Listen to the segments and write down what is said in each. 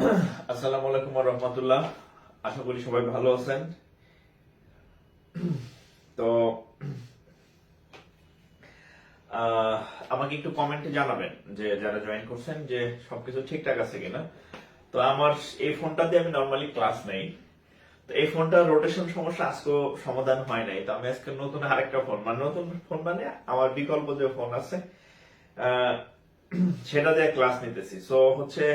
আসসালামু আলাইকুম ওয়া রাহমাতুল্লাহ। আশা করি সবাই ভালো আছেন। তো আমাকে একটু কমেন্টে জানাবেন যে যারা জয়েন করছেন যে সবকিছু ঠিকঠাক আছে কিনা। তো আমার এই ফোনটা দিয়ে আমি নরমালি ক্লাস নেই। তো এই ফোনটার রোটেশন সমস্যা আজকেও সমাধান হয় নাই। তো আমি আজকে নতুন আরেকটা ফোন নতুন ফোন মানে আমার বিকল্প যে ফোন আছে আহ, সেটা দিয়ে ক্লাস নিতেছি। সো হচ্ছে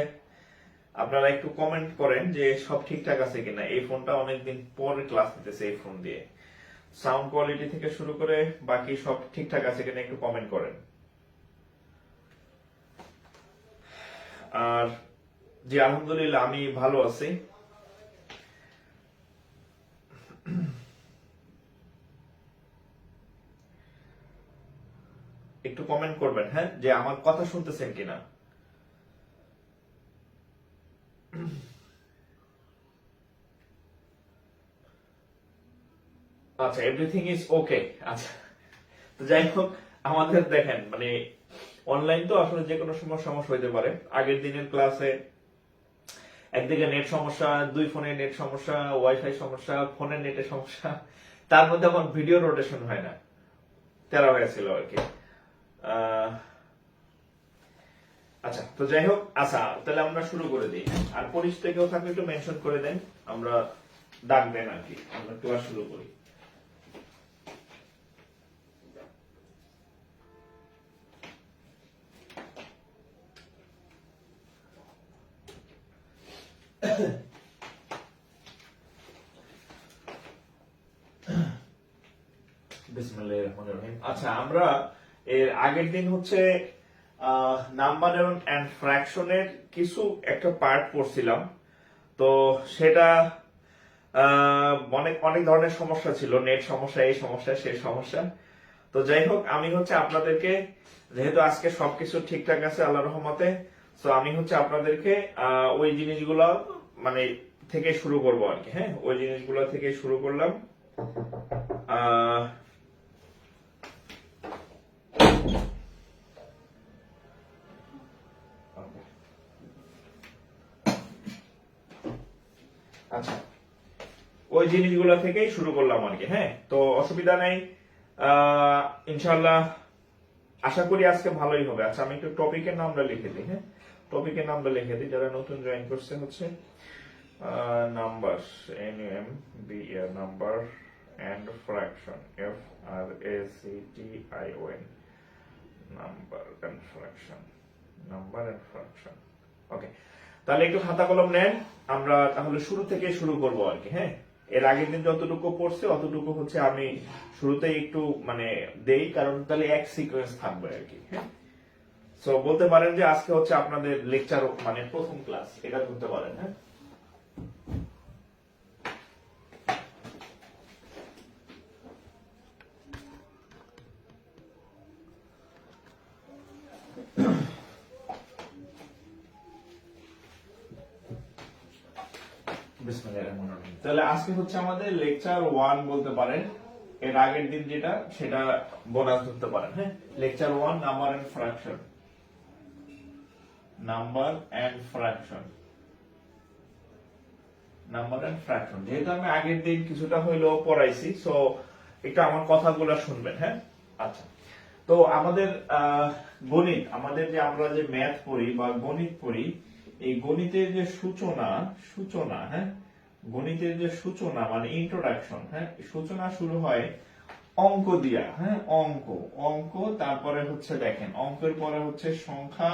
আপনারা একটু কমেন্ট করেন যে সব ঠিকঠাক আছে কিনা। এই ফোনটা অনেকদিন পরে ক্লাস নিতেছে এই ফোন দিয়ে। সাউন্ড কোয়ালিটি থেকে শুরু করে বাকি সব ঠিকঠাক আছে কিনা একটু কমেন্ট করেন। আর জি আলহামদুলিল্লাহ আমি ভালো আছি। একটু কমেন্ট করবেন হ্যাঁ যে আমার কথা শুনতেছেন কিনা। আচ্ছা এভরিথিং ইজ ওকে। আচ্ছা তো যাই হোক, আমাদের দেখেন মানে অনলাইন তো আসলে যে কোনো সময় সমস্যা হইতে পারে। আগের দিনের ক্লাসে একদিকে নেট সমস্যা, দুই ফোনের নেট সমস্যা, ওয়াইফাই সমস্যা, ফোনের নেটের সমস্যা, তার মধ্যে এখন ভিডিও রোটেশন হয় না, তেরা হয়েছিল আর কি। আচ্ছা তো যাই হোক, আচ্ছা তাহলে আমরা শুরু করে দিই। আর পরিচিত কেউ থাকলে একটু মেনশন করে দেন, আমরা ডাক দেন আর কি, আমরা ক্লাস শুরু করি। বিসমিল্লাহির রহমানির রহিম। আচ্ছা আমরা এর আগের দিন হচ্ছে নাম্বার এন্ড ফ্র্যাকশনের কিছু একটা পার্ট পড়ছিলাম। তো সেটা অনেক অনেক ধরনের সমস্যা ছিল, নেট সমস্যা, এই সমস্যা, সেই সমস্যা। তো যাই হোক, আমি হচ্ছে আপনাদেরকে, যেহেতু আজকে সবকিছু ঠিকঠাক আছে আল্লাহর রহমতে, তো আমি হচ্ছে আপনাদেরকে ওই জিনিসগুলো মানে থেকে শুরু করবো আর কি। হ্যাঁ, ওই জিনিসগুলো থেকে শুরু করলাম। আহ আচ্ছা ওই জিনিসগুলো থেকেই শুরু করলাম আর কি। হ্যাঁ, তো অসুবিধা নেই, ইনশাল্লাহ আশা করি আজকে ভালোই হবে। আচ্ছা আমি একটু টপিকের নামটা লিখে দিই। হ্যাঁ, টপিকের নামটা লিখে দিই, যারা নতুন জয়েন করছে হচ্ছে number, N U M B A, number and fraction, FRACTION, number and fraction, number and fraction. Okay, তাহলে একটু খাতা কলম নেন, আমরা তাহলে শুরু থেকে শুরু করব আর কি। হ্যাঁ, এর আগের দিন যতটুকু পড়ছে অতটুকু হচ্ছে আমি শুরুতেই একটু মানে দেই, কারণ তাহলে এক সিকোয়েন্স থাকবে আর কি। হ্যাঁ, সো বলতে পারেন যে আজকে হচ্ছে আপনাদের লেকচার মানে প্রথম ক্লাস, এটা বলতে পারেন। হ্যাঁ, বিসমিল্লাহির রহমানির রহিম। তাহলে আজকে হচ্ছে আমাদের লেকচার 1 বলতে পারেন। এর আগের দিন যেটা সেটা বোনাস ধরতে পারেন। হ্যাঁ, lecture 1, number and fraction, number and fraction, number and fraction. যেহেতু আমি আগের দিন কিছুটা হইলেও পড়াইছি, সো একটু আমার কথাগুলো শুনবেন। হ্যাঁ, আচ্ছা তো আমাদের গণিত, আমাদের যে আমরা যে ম্যাথ পড়ি বা গণিত পড়ি, এই গণিতের যে সূচনা, সূচনা, হ্যাঁ, গণিতের যে সূচনা মানে ইন্ট্রোডাকশন, হ্যাঁ, সূচনা শুরু হয় অঙ্ক দিয়া। হ্যাঁ, অঙ্ক, অঙ্ক, তারপরে হচ্ছে দেখেন অঙ্কের পরে হচ্ছে সংখ্যা,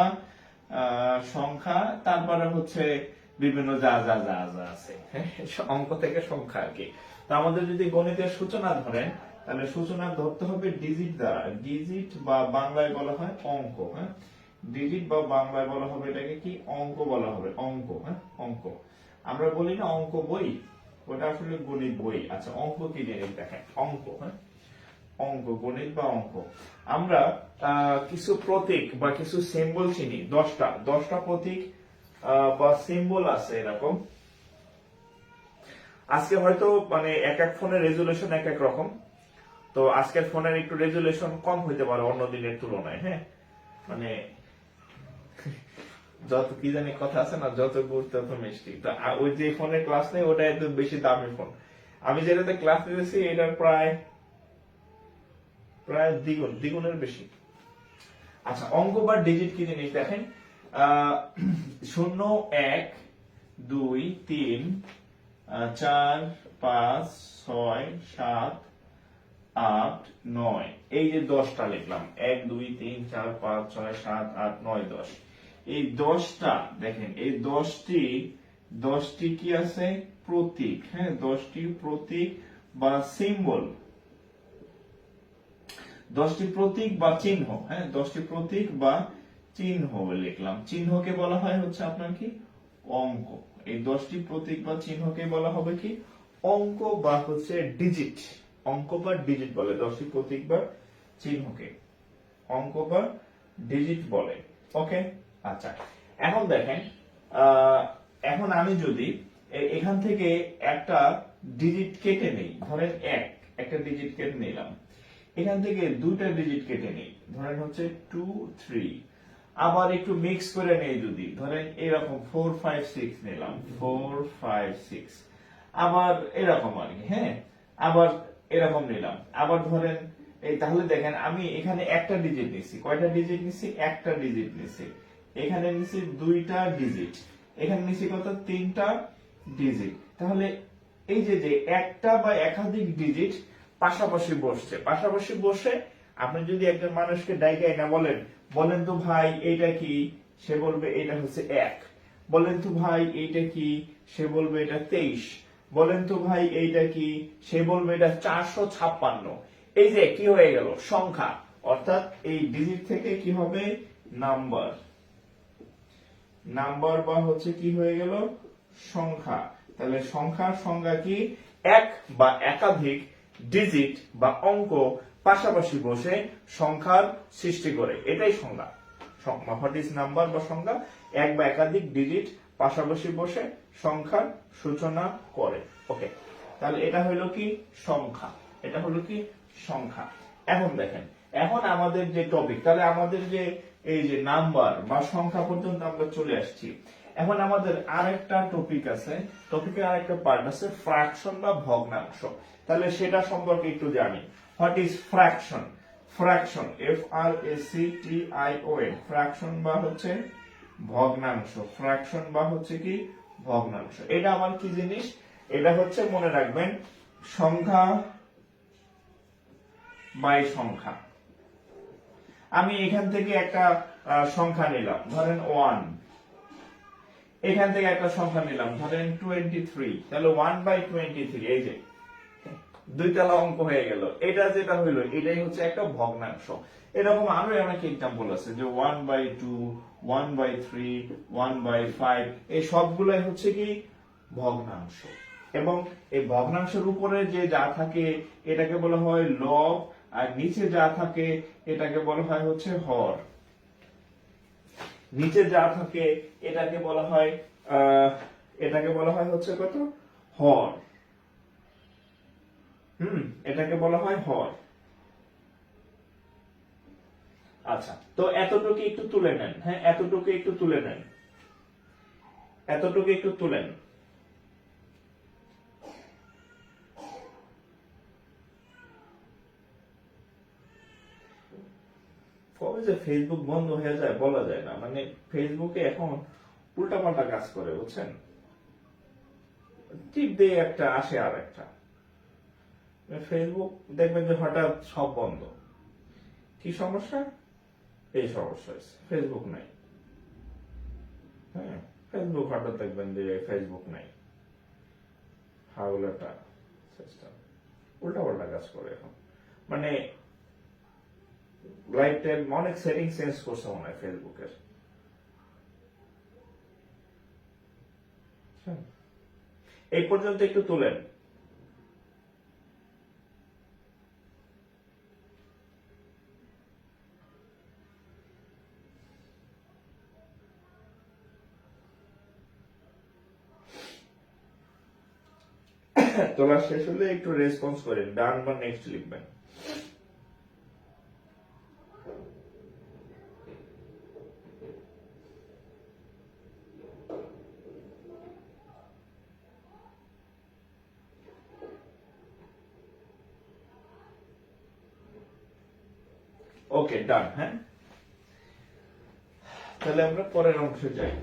সংখ্যা, তারপরে হচ্ছে বিভিন্ন যা যা যা যা আছে। হ্যাঁ, অঙ্ক থেকে সংখ্যা আর কি। তো আমাদের যদি গণিতের সূচনা ধরেন, তাহলে সূচনা ধরতে হবে ডিজিট দ্বারা। ডিজিট বা বাংলায় বলা হয় অঙ্ক। হ্যাঁ, ডিজিট বা বাংলায় বলা হবে এটাকে কি, অঙ্ক বলা হবে, অঙ্ক। হ্যাঁ, অঙ্ক। আমরা বলি না অঙ্ক বই, ওটা আসলে গণিত বই। আচ্ছা অঙ্ক কি জিনিস দেখেন, অঙ্ক। হ্যাঁ, অঙ্ক, গণিত বা অঙ্ক। আমরা কিছু প্রতীক বা কিছু সিম্বল চিনি, 10টা প্রতীক বা সিম্বল আছে এরকম। আজকে হয়তো মানে এক এক ফোনের রেজুলেশন এক এক রকম, তো আজকের ফোনের একটু রেজুলেশন কম হইতে পারে অন্য দিনের তুলনায়। হ্যাঁ, মানে যত কি জানি কথা আছে না, যত গুড় তত মিষ্টি। তো ওই যে ফোনের ক্লাস নেই, ওটা একটু বেশি দামি ফোন। আমি যেটাতে ক্লাস নিতেছি এটার প্রায় প্রায় দ্বিগুণের বেশি। আচ্ছা, অঙ্ক বা ডিজিট কি জিনিস দেখেন। 0 1 2 3 4 5 6 7 8 9, এই যে 10টা লিখলাম, 1 2 3 4 5 6 7 8 9 10। এই 10টা দেখেন, এই 10টি কি আছে? প্রতীক। হ্যাঁ, 10টি প্রতীক বা সিম্বল, 10টি প্রতীক বা চিহ্ন। হ্যাঁ, 10টি প্রতীক বা চিহ্ন লিখলাম। চিহ্নকে বলা হয় হচ্ছে আপনার কি? অঙ্ক। এই 10টি প্রতীক বা চিহ্নকে বলা হবে কি? অঙ্ক বা হচ্ছে ডিজিট। অঙ্ক বা ডিজিট বলে 10টি প্রতীক বা চিহ্নকে, অঙ্ক বা ডিজিট বলে। ওকে, আচ্ছা। এখন দেখেন, এখন আমি যদি এখান থেকে একটা ডিজিট কেটে নেই, ধরেন একটা ডিজিট কেটে নিলাম, এখান থেকে দুইটা ডিজিট কেটে নেই, ধরেন হচ্ছে 2 3, আবার একটু মিক্স করে নেই, যদি ধরেন এরকম 4 5 6 নিলাম, 4 5 6, আবার এরকম আর কি। হ্যাঁ, আবার এরকম নিলাম, আবার ধরেন এই, তাহলে দেখেন আমি এখানে একটা ডিজিট নিছি, কয়টা ডিজিট নিছি? একটা ডিজিট নিছি। এখানে নিছি দুইটা ডিজিট, এখানে নিছি কত? তিনটা ডিজিট। তাহলে এই যে যে একটা বা একাধিক ডিজিট পাশাপাশি বসছে, পাশাপাশি বসে আপনি যদি একজন মানুষকে ডাইকাই না বলেন তো ভাই এইটা কি, সে বলবে এটা হচ্ছে 1। বলেন তো ভাই এইটা কি, সে বলবে এটা 23। বলেন তো ভাই এইটা কি, সে বলবে এটা 456। এই যে কি হয়ে গেল? সংখ্যা। অর্থাৎ এই ডিজিট থেকে কি হবে? নাম্বার। নাম্বার বা হচ্ছে কি হয়ে গেল? সংখ্যা। তাহলে সংখ্যার সংজ্ঞা কি? এক বা একাধিক ডিজিট বা অঙ্ক পাশাপাশি বসে সংখ্যার সৃষ্টি করে, এটাই সংজ্ঞা। হোয়াট ইজ নাম্বার বা সংখ্যা? এক বা একাধিক ডিজিট পাশাপাশি বসে সংখ্যার সূচনা করে। ওকে, তাহলে এটা হলো কি? সংখ্যা। এটা হলো কি? সংখ্যা। এখন দেখেন, এখন আমাদের যে টপিক, তাহলে আমাদের যে এই যে নাম্বার বা সংখ্যা পর্যন্ত আমরা চলে আসছি। এখন আমাদের আরেকটা টপিক আছে, টপিকের আরেকটা পার্ট আছে, ফ্র্যাকশন বা ভগ্নাংশ। তাহলে সেটা সম্পর্কে একটু জানি। What is fraction? Fraction, FRACTION, fraction বা হচ্ছে ভগ্নাংশ। ফ্র্যাকশন বা হচ্ছে কি? ভগ্নাংশ। এটা আবার কি জিনিস? এটা হচ্ছে, মনে রাখবেন, সংখ্যা বাই সংখ্যা। আমি এখান থেকে একটা সংখ্যা নিলাম, ধরেন 1। এখান থেকে একটা সংখ্যা নিলাম, ধরেন 23। তাহলে 1/23, এই যে দুইতলা অঙ্ক হয়ে গেল। এটা যেটা হইলো, এটাই হচ্ছে একটা ভগ্নাংশ। এরকম আরো অনেক এক্সাম্পল আছে, যে 1/2, 1/3, 1/5, এই সবগুলাই হচ্ছে কি? ভগ্নাংশ। এবং এই ভগ্নাংশের উপরে যে যা থাকে এটাকে বলা হয় লব, আর নিচে যা থাকে এটাকে বলা হয় হচ্ছে হর। নিচে যা থাকে এটাকে বলা হয় হচ্ছে কত? হর। এটাকে বলা হয় হর। আচ্ছা, তো এতটুকু একটু তুলে নেন। হ্যাঁ, এতটুকু একটু তুলে নেন, এতটুকু একটু তুলেন। কবে যে ফেসবুক বন্ধ হয়ে যায় বলা যায় না। মানে ফেসবুকে এখন উল্টাপাল্টা কাজ করে, বুঝছেন? টিপ দিয়ে একটা আসে আর একটা। ফেসবুক দেখবেন যে হঠাৎ সব বন্ধ। কি সমস্যা? এই সমস্যা হয়েছে, ফেসবুক নাই। হ্যাঁ, ফেসবুক হঠাৎ দেখবেন যে ফেসবুক নাই। হাউলাটা সিস্টেম উল্টাপাল্টা কাজ করে এখন। মানে লাইফ টাইম অনেক সেটিং চেঞ্জ করছে মনে হয় ফেসবুকের। এই পর্যন্ত একটু তুলেন। তোলা শেষ হলে একটু রেসপন্স করেন, ডান বা নেক্সট লিখবেন। ওকে, ডান। হ্যাঁ, তাহলে আমরা পরের অংশে যাই।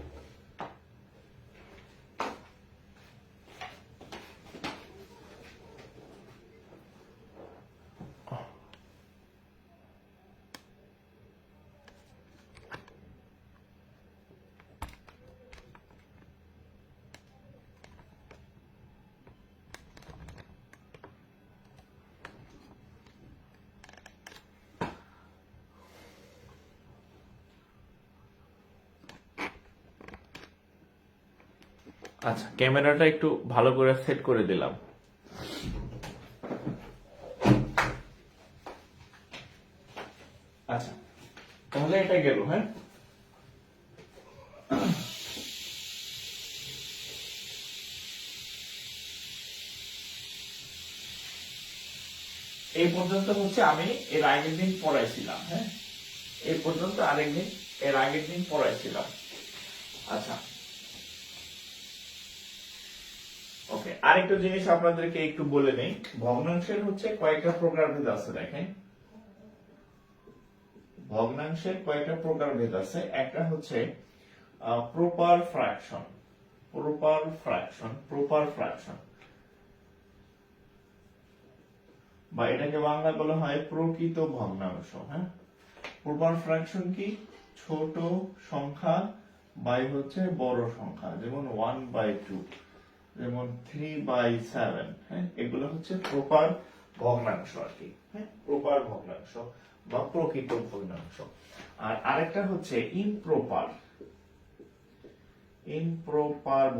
আচ্ছা, ক্যামেরাটা একটু ভালো করে সেট করে দিলাম। আচ্ছা, তাহলে এটা গেল। হ্যাঁ, এই পর্যন্ত হচ্ছে আমি এর আগের দিন পড়াইছিলাম। হ্যাঁ, এই পর্যন্ত এর আগের দিন পড়াইছিলাম। আচ্ছা, ওকে, আরেকটা জিনিস আপনাদেরকে একটু বলে নেই। ভগ্নাংশের হচ্ছে কয়েকটা প্রকারভেদ আছে। দেখেন, ভগ্নাংশের কয়েকটা প্রকারভেদ আছে। একটা হচ্ছে প্রপার ফ্র্যাকশন, প্রপার ফ্র্যাকশন, বা এটাকে বাংলা বলা হয় প্রকৃত ভগ্নাংশ। হ্যাঁ, প্রপার ফ্র্যাকশন কি? ছোট সংখ্যা বাই হচ্ছে বড় সংখ্যা, যেমন 1/2, যেমন 3/7। হ্যাঁ, এগুলো হচ্ছে প্রপার ভগ্নাংশ আর কি। হ্যাঁ, প্রপার ভগ্নাংশ বা প্রকৃত ভগ্নাংশ। আর আরেকটা হচ্ছে ইমপ্রপার,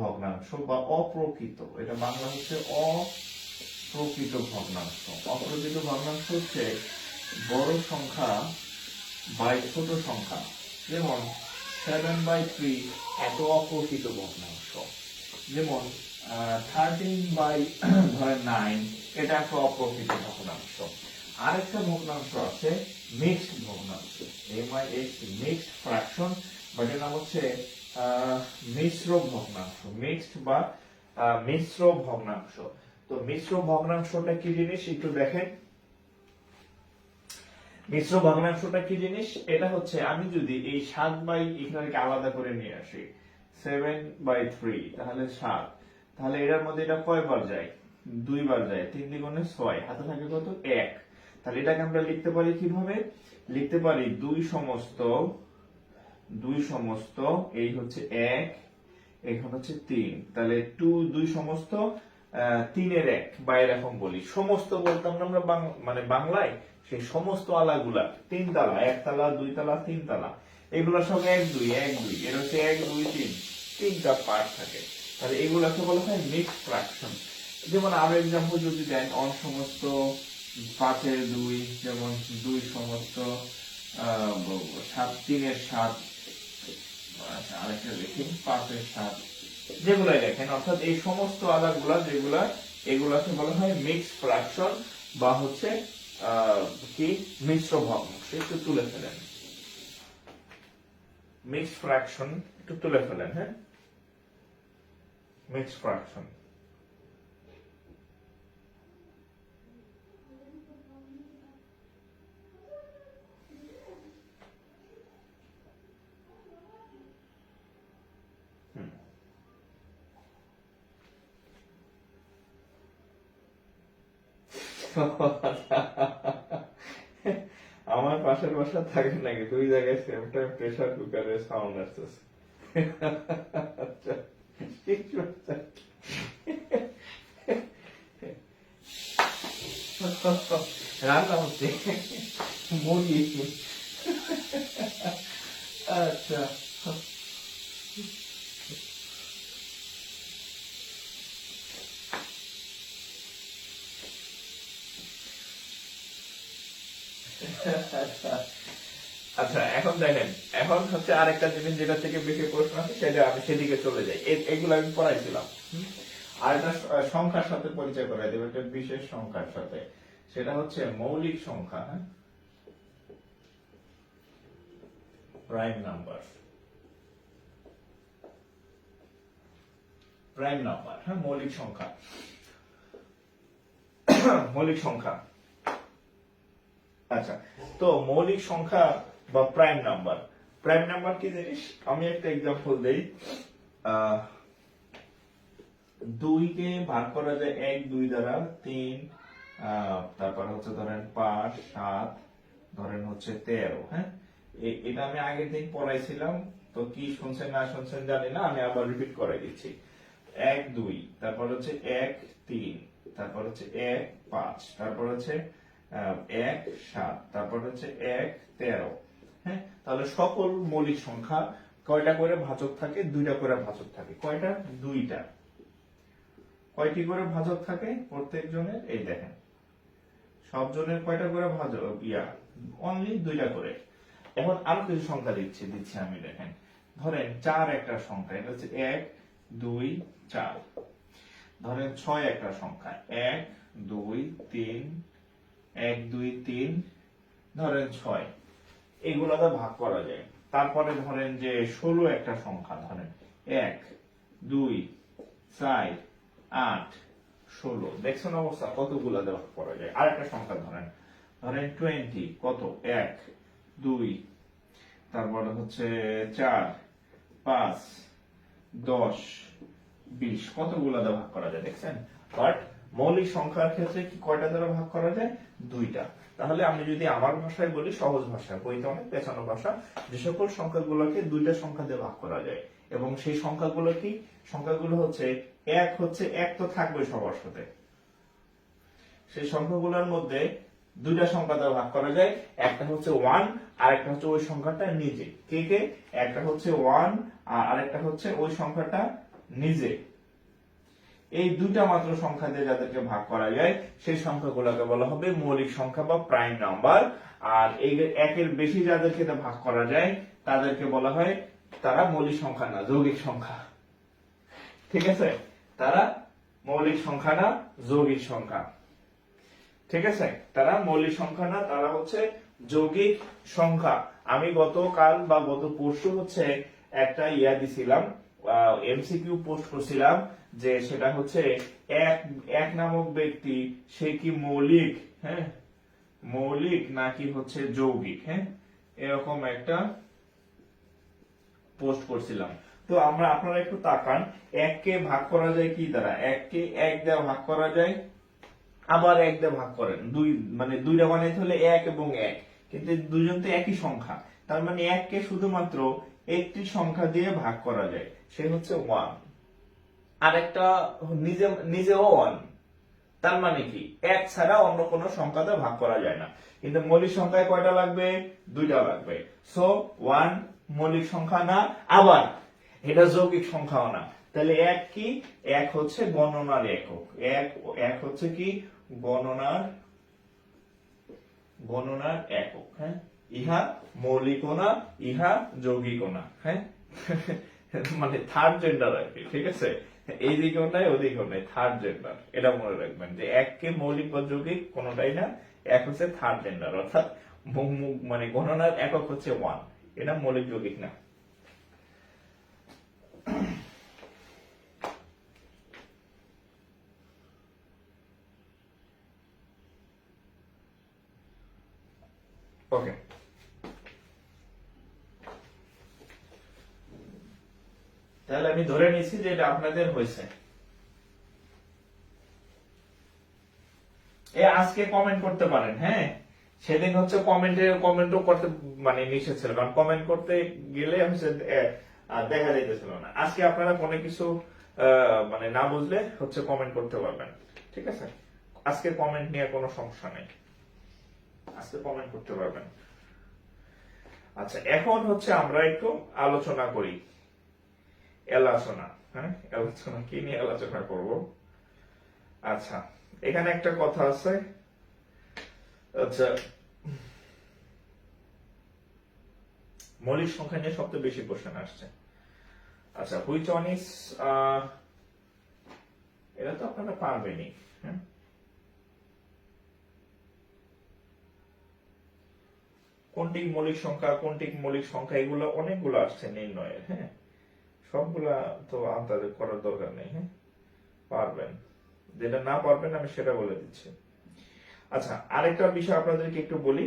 ভগ্নাংশ বা অপ্রকৃত। এটা বাংলা হচ্ছে অপ্রকৃত ভগ্নাংশ। অপ্রকৃত ভগ্নাংশ হচ্ছে বড় সংখ্যা বাই ছোট সংখ্যা, যেমন 7/3 এত অপ্রকৃত ভগ্নাংশ। যেমন 13/9 এটা একটা অপ্রকৃত ভগ্নাংশ। আরেকটা ভগ্নাংশ আছে মিক্সড ভগ্নাংশ, মিক্সড ফ্র্যাকশন, বা এটার নাম হচ্ছে মিশ্র ভগ্নাংশ, মিক্সড বা মিশ্র ভগ্নাংশ। তো মিশ্র ভগ্নাংশটা কি জিনিস একটু দেখেন। মিশ্র ভগ্নাংশটা কি জিনিস? এটা হচ্ছে আমি যদি এই 7 এখানে আলাদা করে নিয়ে আসি, 7/3, তাহলে 7, তাহলে এটার মধ্যে এটা কয়বার যায়? 2 বার যায়। 3 দ্বিগুণে 6, হাতে থাকে কত? 1। তাহলে এটাকে আমরা লিখতে পারি কিভাবে? লিখতে পারি 2 সমস্ত এই হচ্ছে 1, এখন হচ্ছে 3, তাহলে 2 সমস্ত 3 এর 1, বা এরকম বলি। সমস্ত বলতাম না আমরা মানে বাংলায়, সেই সমস্ত আলাগুলা 3 তালা, 1 তালা, 2 তালা, 3 তালা, এগুলো সব 1 2 1 2, এর হচ্ছে 1 2 3, 3টা পার্ট থাকে। তাহলে এগুলাকে বলা হয় মিক্সড ফ্র্যাকশন। যেমন আরো এক্সাম্পল যদি দেন, সমস্ত 5-এর 2, যেমন 2 সমস্ত 3-এর 7, আচ্ছা আরেকটা লিখি 5-এর 7, যেগুলাই দেখেন, অর্থাৎ এই সমস্ত আলাগুলা যেগুলা, এগুলাকে বলা হয় মিক্সড ফ্র্যাকশন বা হচ্ছে কি মিশ্র ভগ্নাংশ। একটু তুলে ফেলেন মিক্সড ফ্র্যাকশন, একটু তুলে ফেলেন। হ্যাঁ, মিক্সড ফ্র্যাকশন। আমার পাশের বাসা থাকে নাকি? 2 জায়গায় সেম টাইম প্রেসার কুকারের সাউন্ড আসতেছে। আচ্ছা, রান্না হচ্ছে মুরগি। আচ্ছা, আচ্ছা, এখন দেখেন, এখন হচ্ছে আরেকটা জিনিস যেটা থেকে বেশি প্রশ্ন আছে, সেটা আমি সেদিকে চলে যাই। এগুলো আমি পড়াইছিলাম। আর একটা সংখ্যার সাথে পরিচয় করাই দেবো, একটা বিশেষ সংখ্যার সাথে। সেটা হচ্ছে মৌলিক সংখ্যা। হ্যাঁ, প্রাইম নাম্বার, হ্যাঁ, মৌলিক সংখ্যা। মৌলিক সংখ্যা আচ্ছা, তো মৌলিক সংখ্যা বা প্রাইম নাম্বার, প্রাইম নাম্বার কি জিনিস আমি একটা এক্সাম্পল দেই। 2 কে ভাগ করা যায় 1 2 দ্বারা, 3 তারপর হচ্ছে ধরেন 5 7, ধরেন হচ্ছে 13। হ্যাঁ, এটা আমি আগের দিন পড়াইছিলাম, তো কি শুনছেন না শুনছেন জানি না, আমি আবার রিপিট করে দিচ্ছি। 1 2, তারপর হচ্ছে 1 3, তারপর হচ্ছে 1 5, তারপর হচ্ছে 1 7, তারপর হচ্ছে 1 13। হ্যাঁ, তাহলে সকল মৌলিক সংখ্যা কয়টা করে ভাজক থাকে? দুইটা করে ভাজক থাকে। কয়টা? দুইটা। কয়টি করে ভাজক থাকে প্রত্যেক জনের? এই দেখেন, সব জনের কয়টা করে ভাজক? অনলি দুইটা করে। এখন আরো কিছু সংখ্যা দিচ্ছি আমি, দেখেন ধরেন 4 একটা সংখ্যা, এটা হচ্ছে 1 2 4। ধরেন 6 একটা সংখ্যা, 1 2 3, 1 2 3, ধরেন 6। এগুলাতে ভাগ করা যায়। তারপরে ধরেন যে 16 একটা সংখ্যা, ধরেন 1 2 4 8 16। দেখছেন অবস্থা কতগুলাতে ভাগ করা যায়। আরেকটা সংখ্যা ধরেন 20, কত? 1 2, তারপরে হচ্ছে 4 5 10 20, কতগুলাতে ভাগ করা যায় দেখছেন। বাট মৌলিক সংখ্যার ক্ষেত্রে কি কয়টা দ্বারা ভাগ করা যায়? দুইটা। তাহলে আমি যদি আমার ভাষায় বলি, সহজ ভাষা, বইতে অনেক পেছানো ভাষা, যে সকল সংখ্যাগুলোকে দুইটা সংখ্যা দিয়ে ভাগ করা যায়, এবং সেই সংখ্যাগুলো কি? সংখ্যাগুলো হচ্ছে এক তো থাকবে সবার সাথে। সেই সংখ্যাগুলোর মধ্যে দুইটা সংখ্যা দ্বারা ভাগ করা যায়, একটা হচ্ছে 1 আর একটা হচ্ছে ওই সংখ্যাটা নিজে। কে? একটা হচ্ছে 1 আর আরেকটা হচ্ছে ওই সংখ্যাটা নিজে। এই দুইটা মাত্র সংখ্যা দিয়ে যাদেরকে ভাগ করা যায়, সেই সংখ্যাগুলোকে বলা হবে মৌলিক সংখ্যা বা প্রাইম নাম্বার। আর এই একের বেশি যাদেরকে ভাগ করা যায় তাদেরকে বলা হয়, তারা মৌলিক সংখ্যা না, যৌগিক সংখ্যা। ঠিক আছে, তারা মৌলিক সংখ্যা না, যৌগিক সংখ্যা। ঠিক আছে, তারা মৌলিক সংখ্যা না, তারা হচ্ছে যৌগিক সংখ্যা। আমি গতকাল বা গত পরশু হচ্ছে একটা দিছিলাম, এমসিকিউ পোস্ট করছিলাম, যে সেটা হচ্ছে এক নামক ব্যক্তি, সে কি মৌলিক? হ্যাঁ, মৌলিক নাকি হচ্ছে যৌগিক? হ্যাঁ, এরকম একটা পোস্ট করছিলাম। তো আপনারা একটু তাকান, 1 কে ভাগ করা যায় কি দ্বারা? 1 কে 1 দিয়ে ভাগ করা যায়, আবার 1 দিয়ে ভাগ করেন। মানে দুইটা বানাইতে হলে 1 এবং 1, কিন্তু দুজন তো একই সংখ্যা। তার মানে 1 কে শুধুমাত্র একটি সংখ্যা দিয়ে ভাগ করা যায়, সে হচ্ছে 1। আরেকটা নিজেও 1। তার মানে কি 1 ছাড়া অন্য কোনো সংখ্যা দিয়ে ভাগ করা যায় না। কিন্তু মৌলিক সংখ্যায় কয়টা লাগবে? দুইটা লাগবে। সো 1 মৌলিক সংখ্যা না, আবার এটা যৌগিক সংখ্যাও না। তাহলে 1 কি? 1 হচ্ছে গণনার একক। 1 হচ্ছে কি? গণনার একক। হ্যাঁ, ইহা মৌলিকও না, ইহা যৌগিকও না। হ্যাঁ, মানে থার্ড জেন্ডার আর কি। ঠিক আছে, এইদিকেও নাই ওদিকেও নাই, থার্ড জেন্ডার। এটা মনে রাখবেন যে 1 কে মৌলিক বা যৌগিক কোনোটাই না, 1 হচ্ছে থার্ড জেন্ডার, অর্থাৎ মানে গণনার একক হচ্ছে 1। এটা মৌলিক যৌগিক না। ওকে, তাহলে আমি ধরে নিয়েছি যে এটা আপনাদের হয়েছে। আজকে কমেন্ট করতে পারেন। হ্যাঁ, সেদিন হচ্ছে কমেন্টও করতে মানে নিষেধ ছিল, কারণ কমেন্ট করতে গেলে হচ্ছে দেখা যাইতেছিল না। আজকে আপনারা কোনো কিছু মানে না বুঝলে হচ্ছে কমেন্ট করতে পারবেন। ঠিক আছে, আজকে কমেন্ট নিয়ে কোনো সমস্যা নেই, আজকে কমেন্ট করতে পারবেন। আচ্ছা, এখন হচ্ছে আমরা একটু আলোচনা করি। হ্যাঁ, আলোচনা কি নিয়ে আলোচনা করব? আচ্ছা, এখানে একটা কথা আছে। আচ্ছা, মৌলিক সংখ্যা নিয়ে সবচেয়ে বেশি কোশ্চেন আসছে। আচ্ছা, হুইচ ওয়ান ইজ, এটা তো আপনারা পারবেনই। হ্যাঁ, কোনটি মৌলিক সংখ্যা এগুলো অনেকগুলো আসছে নির্ণয়ের। হ্যাঁ, সবগুলা তো আন্দাজ করার দরকার নেই। হ্যাঁ, পারবেন। যেটা না পারবেন আমি সেটা বলে দিচ্ছি। আচ্ছা, আরেকটা বিষয় আপনাদেরকে একটু বলি।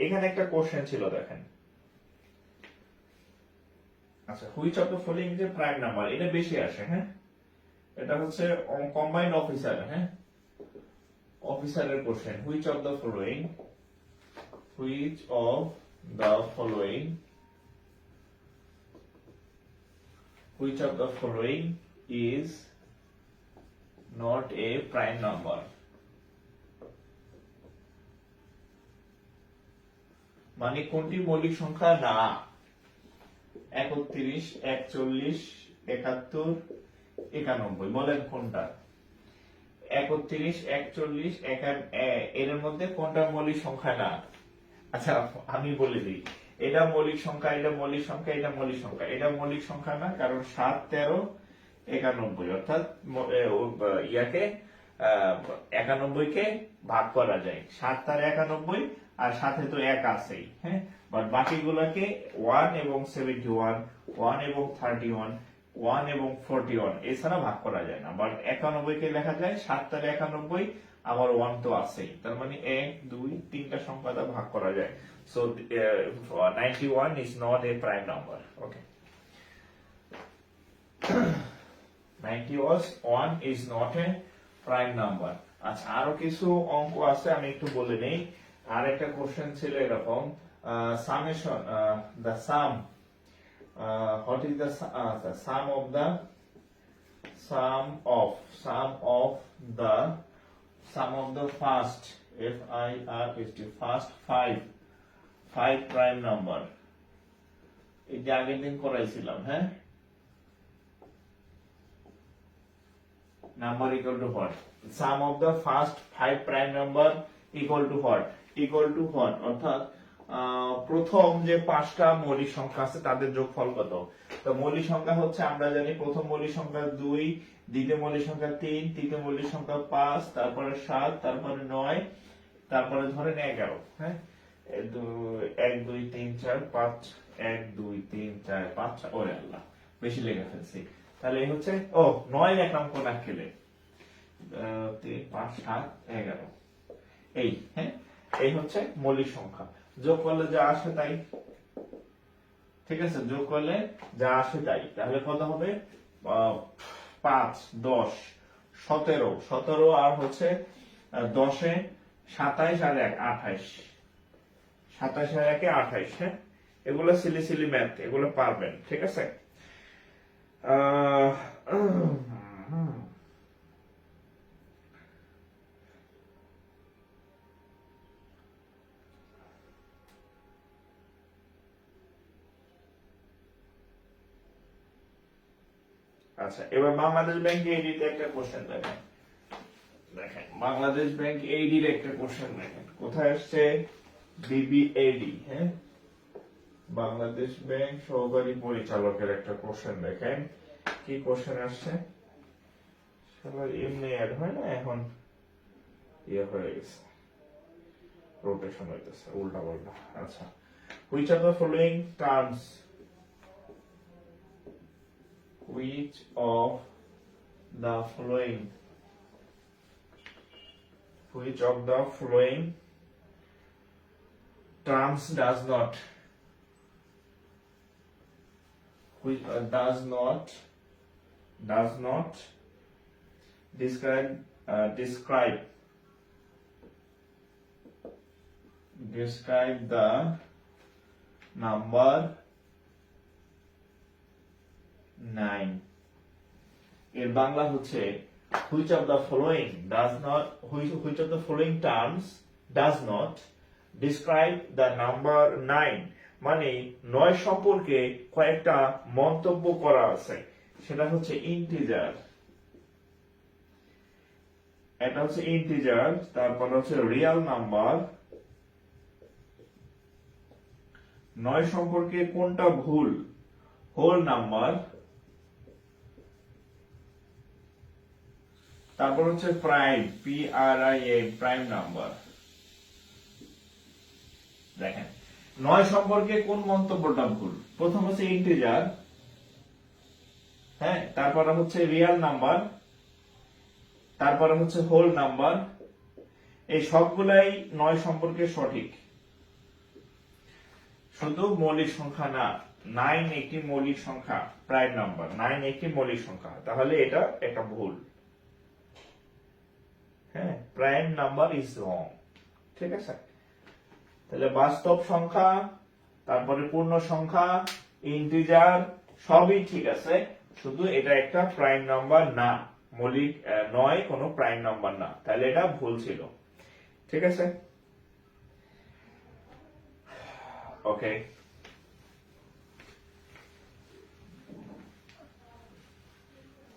এখানে একটা কোশ্চেন ছিল, দেখেন। আচ্ছা, হুইচ অফ দ্য ফলোইং যে প্রাইম নাম্বার, এটা বেশি আসে, হ্যাঁ। এটা হচ্ছে কম্বাইন্ড অফিসার, হ্যাঁ, অফিসারের question. Which of the following, which of the following, which of the following is not a prime number. মানে কোনটি মৌলিক সংখ্যা না? 31, 41, 71, 91, বলেন কোনটা? 31, 41, এর মধ্যে কোনটা মৌলিক সংখ্যা না? আচ্ছা, আমি বলে দিই, এটা মৌলিক সংখ্যা, এটা মৌলিক সংখ্যা, এটা মৌলিক সংখ্যা। এটা মৌলিক সংখ্যা না, কারণ 7, 13, 91, অর্থাৎ ইয়াকে 91 কে ভাগ করা যায়। 7 তার 91, আর সাথে তো 1 আছেই, হ্যাঁ। বাট বাকিগুলোকে 1 এবং 71, 1 এবং 31, 1 এবং 41 এছাড়া ভাগ করা যায় না। বাট 91 কে লেখা যায় 7 তার 91, আবার 1 তো আছেই, তার মানে 1, 2, 3টা সংখ্যা দ্বারা ভাগ করা যায়। So 91 is not a prime number. Okay. 91 is not a prime number. আচ্ছা, আরো কিছু অঙ্ক আছে, আমি একটু বলে নেই। আর একটা কোশ্চেন ছিল এরকম, summation, the sum, what is the sum of the first, first five prime number? এটা আগের দিন করাইছিলাম, হ্যাঁ। Number equal to what? Sum of the first 5 prime number equal to what? Equal to what? অর্থাৎ প্রথম যে 5টা মৌলিক সংখ্যা আছে তাদের যোগফল কত? তো মৌলিক সংখ্যা হচ্ছে, আমরা জানি প্রথম মৌলিক সংখ্যা 2, দ্বিতীয় মৌলিক সংখ্যা 3, তৃতীয় মৌলিক সংখ্যা 5, তারপরে 7, তারপরে 9, তারপরে ধরেন 11, হ্যাঁ। 1, 2, 3, 4, 5, 1, 2, 3, 4, 5, ওরে আল্লাহ, বেশি লেগে ফেলছি। তাহলে এই হচ্ছে 9 লেখলাম কোন খেলে, 3, 5, 7, 11, এই, হ্যাঁ। এই হচ্ছে মৌলিক সংখ্যা। যোগ করলে যা আসে তাই, ঠিক আছে, যোগ করলে যা আসে তাই। তাহলে কত হবে? 5, 10, 17, 17 আর হচ্ছে 10-এ 27 আর 1, 28, 27 আর 1-এ 28, হ্যাঁ। এগুলো সিলি ম্যাথ, এগুলো পারবেন, ঠিক আছে। আচ্ছা, এবার বাংলাদেশ ব্যাংক এইডিতে একটা কোশ্চেন দেখেন। বাংলাদেশ ব্যাংক এইডির একটা কোশ্চেন দেখেন, কোথায় আসছে? বিবিএডি, হ্যাঁ, বাংলাদেশ ব্যাংক সহকারী পরিচালকের একটা কোশ্চেন দেখেন। কি কোশ্চেন আসছে? সবার এমনি অ্যাড হয় না, এখন ইয়ে হয়ে গেছে, রোটেশন হইতেছে উল্টা পাল্টা। আচ্ছা, which of the following terms, which of the following terms does not describe the number 9? এর বাংলা হচ্ছে, which of the following terms does not describe the number 9? মানে 9 সম্পর্কে কয়েকটা মন্তব্য করা আছে, সেটা হচ্ছে ইন্টিজার। এটা হচ্ছে ইন্টিজার, তারপর হচ্ছে রিয়েল নাম্বার। 9 সম্পর্কে কোনটা ভুল? Whole number. তারপর হচ্ছে প্রাইম, PRIM, প্রাইম নাম্বার। দেখেন 9 সম্পর্কে কোন মন্তব্যটা ভুল? প্রথম হচ্ছে ইন্টিজার, হ্যাঁ, তারপরে হচ্ছে রিয়েল নাম্বার, তারপরে হচ্ছে হোল নাম্বার, এই সবগুলাই 9 সম্পর্কে সঠিক, শুধু মৌলিক সংখ্যা না। 9 একটি মৌলিক সংখ্যা, প্রাইম নাম্বার 9 একটি মৌলিক সংখ্যা, তাহলে এটা একটা ভুল। হ্যাঁ, প্রাইম নাম্বার ইজ রং। ঠিক আছে, তাহলে বাস্তব সংখ্যা, তারপরে পূর্ণ সংখ্যা, ইন্টিজার সবই ঠিক আছে, শুধু এটা একটা প্রাইম নাম্বার না, মৌলিক নয়, কোনো প্রাইম নাম্বার না, তাহলে এটা ভুল ছিল। ঠিক আছে, ওকে।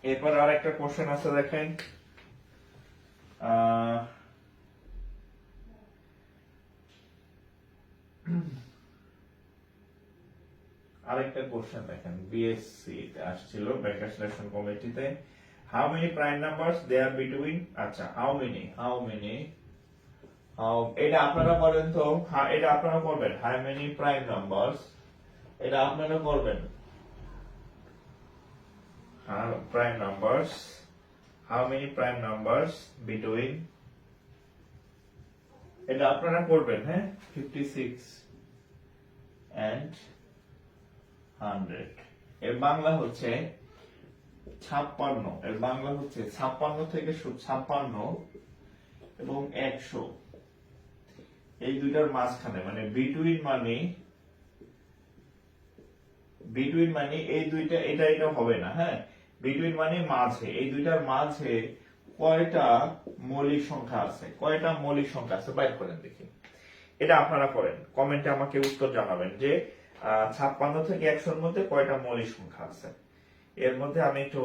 এরপর আর একটা কোশ্চেন আছে, দেখেন আরেকটা কোশ্চেন দেখেন, বিএসসি আসছিল ব্যাংকার সিলেকশন কমিটিতে, how many prime numbers there between, আচ্ছা হাউ মেনি এটা আপনারা করেন তো, এটা আপনারা করবেন, হাউ মেনি প্রাইম নাম্বারস, এটা আপনারা করবেন, prime numbers, how many prime numbers between, এটা আপনারা করবেন, হ্যাঁ, 56 and 100। এর বাংলা হচ্ছে 56, এর বাংলা হচ্ছে 56 থেকে 56 এবং 100, এই দুইটার মাঝখানে, মানে বিটুইন মানে এই দুইটা, এটা হবে না, হ্যাঁ, বিটুইন মানে মাঝে, এই দুইটার মাঝে কয়টা মৌলিক সংখ্যা আছে, কয়টা মৌলিক সংখ্যা আছে বাইর করেন দেখি। এটা আপনারা করেন, কমেন্টে আমাকে উত্তর জানাবেন যে 56 থেকে 100 এর মধ্যে কয়টা মৌলিক সংখ্যা আছে। এর মধ্যে আমি একটু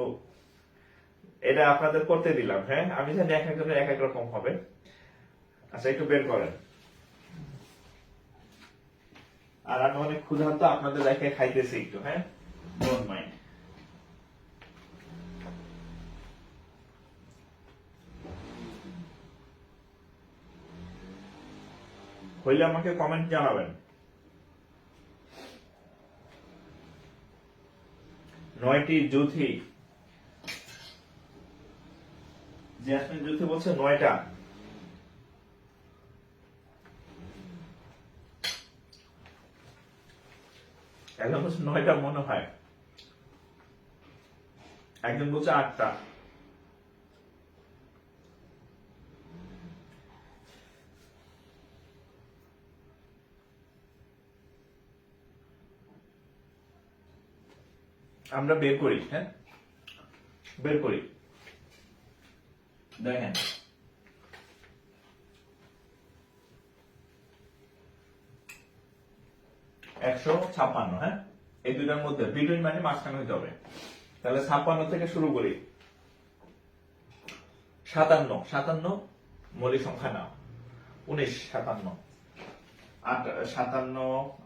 এটা আপনাদের করতে দিলাম, হ্যাঁ, আমি জানি এক একজনের এক এক রকম হবে। আচ্ছা, একটু বের করেন। আর আমি অনেক ক্ষুধার্ত, আপনাদের দেখে খাইতেছি একটু, হ্যাঁ, ডোন্ট মাইন্ড। হইলে আমাকে কমেন্ট জানাবেন। 9টি জুথি, জেসমিন জুথি বলছে 9টা। একজন বলছে 9টা মনে হয়, একজন বলছে 8টা। আমরা বের করি, হ্যাঁ, বের করি, দেখেন 156, হ্যাঁ, এই দুইটার মধ্যে বিটুইন মানে মাঝখানে হইতে হবে, তাহলে 56 থেকে শুরু করি। 57 মৌলিক সংখ্যা না, 19, 57, 57,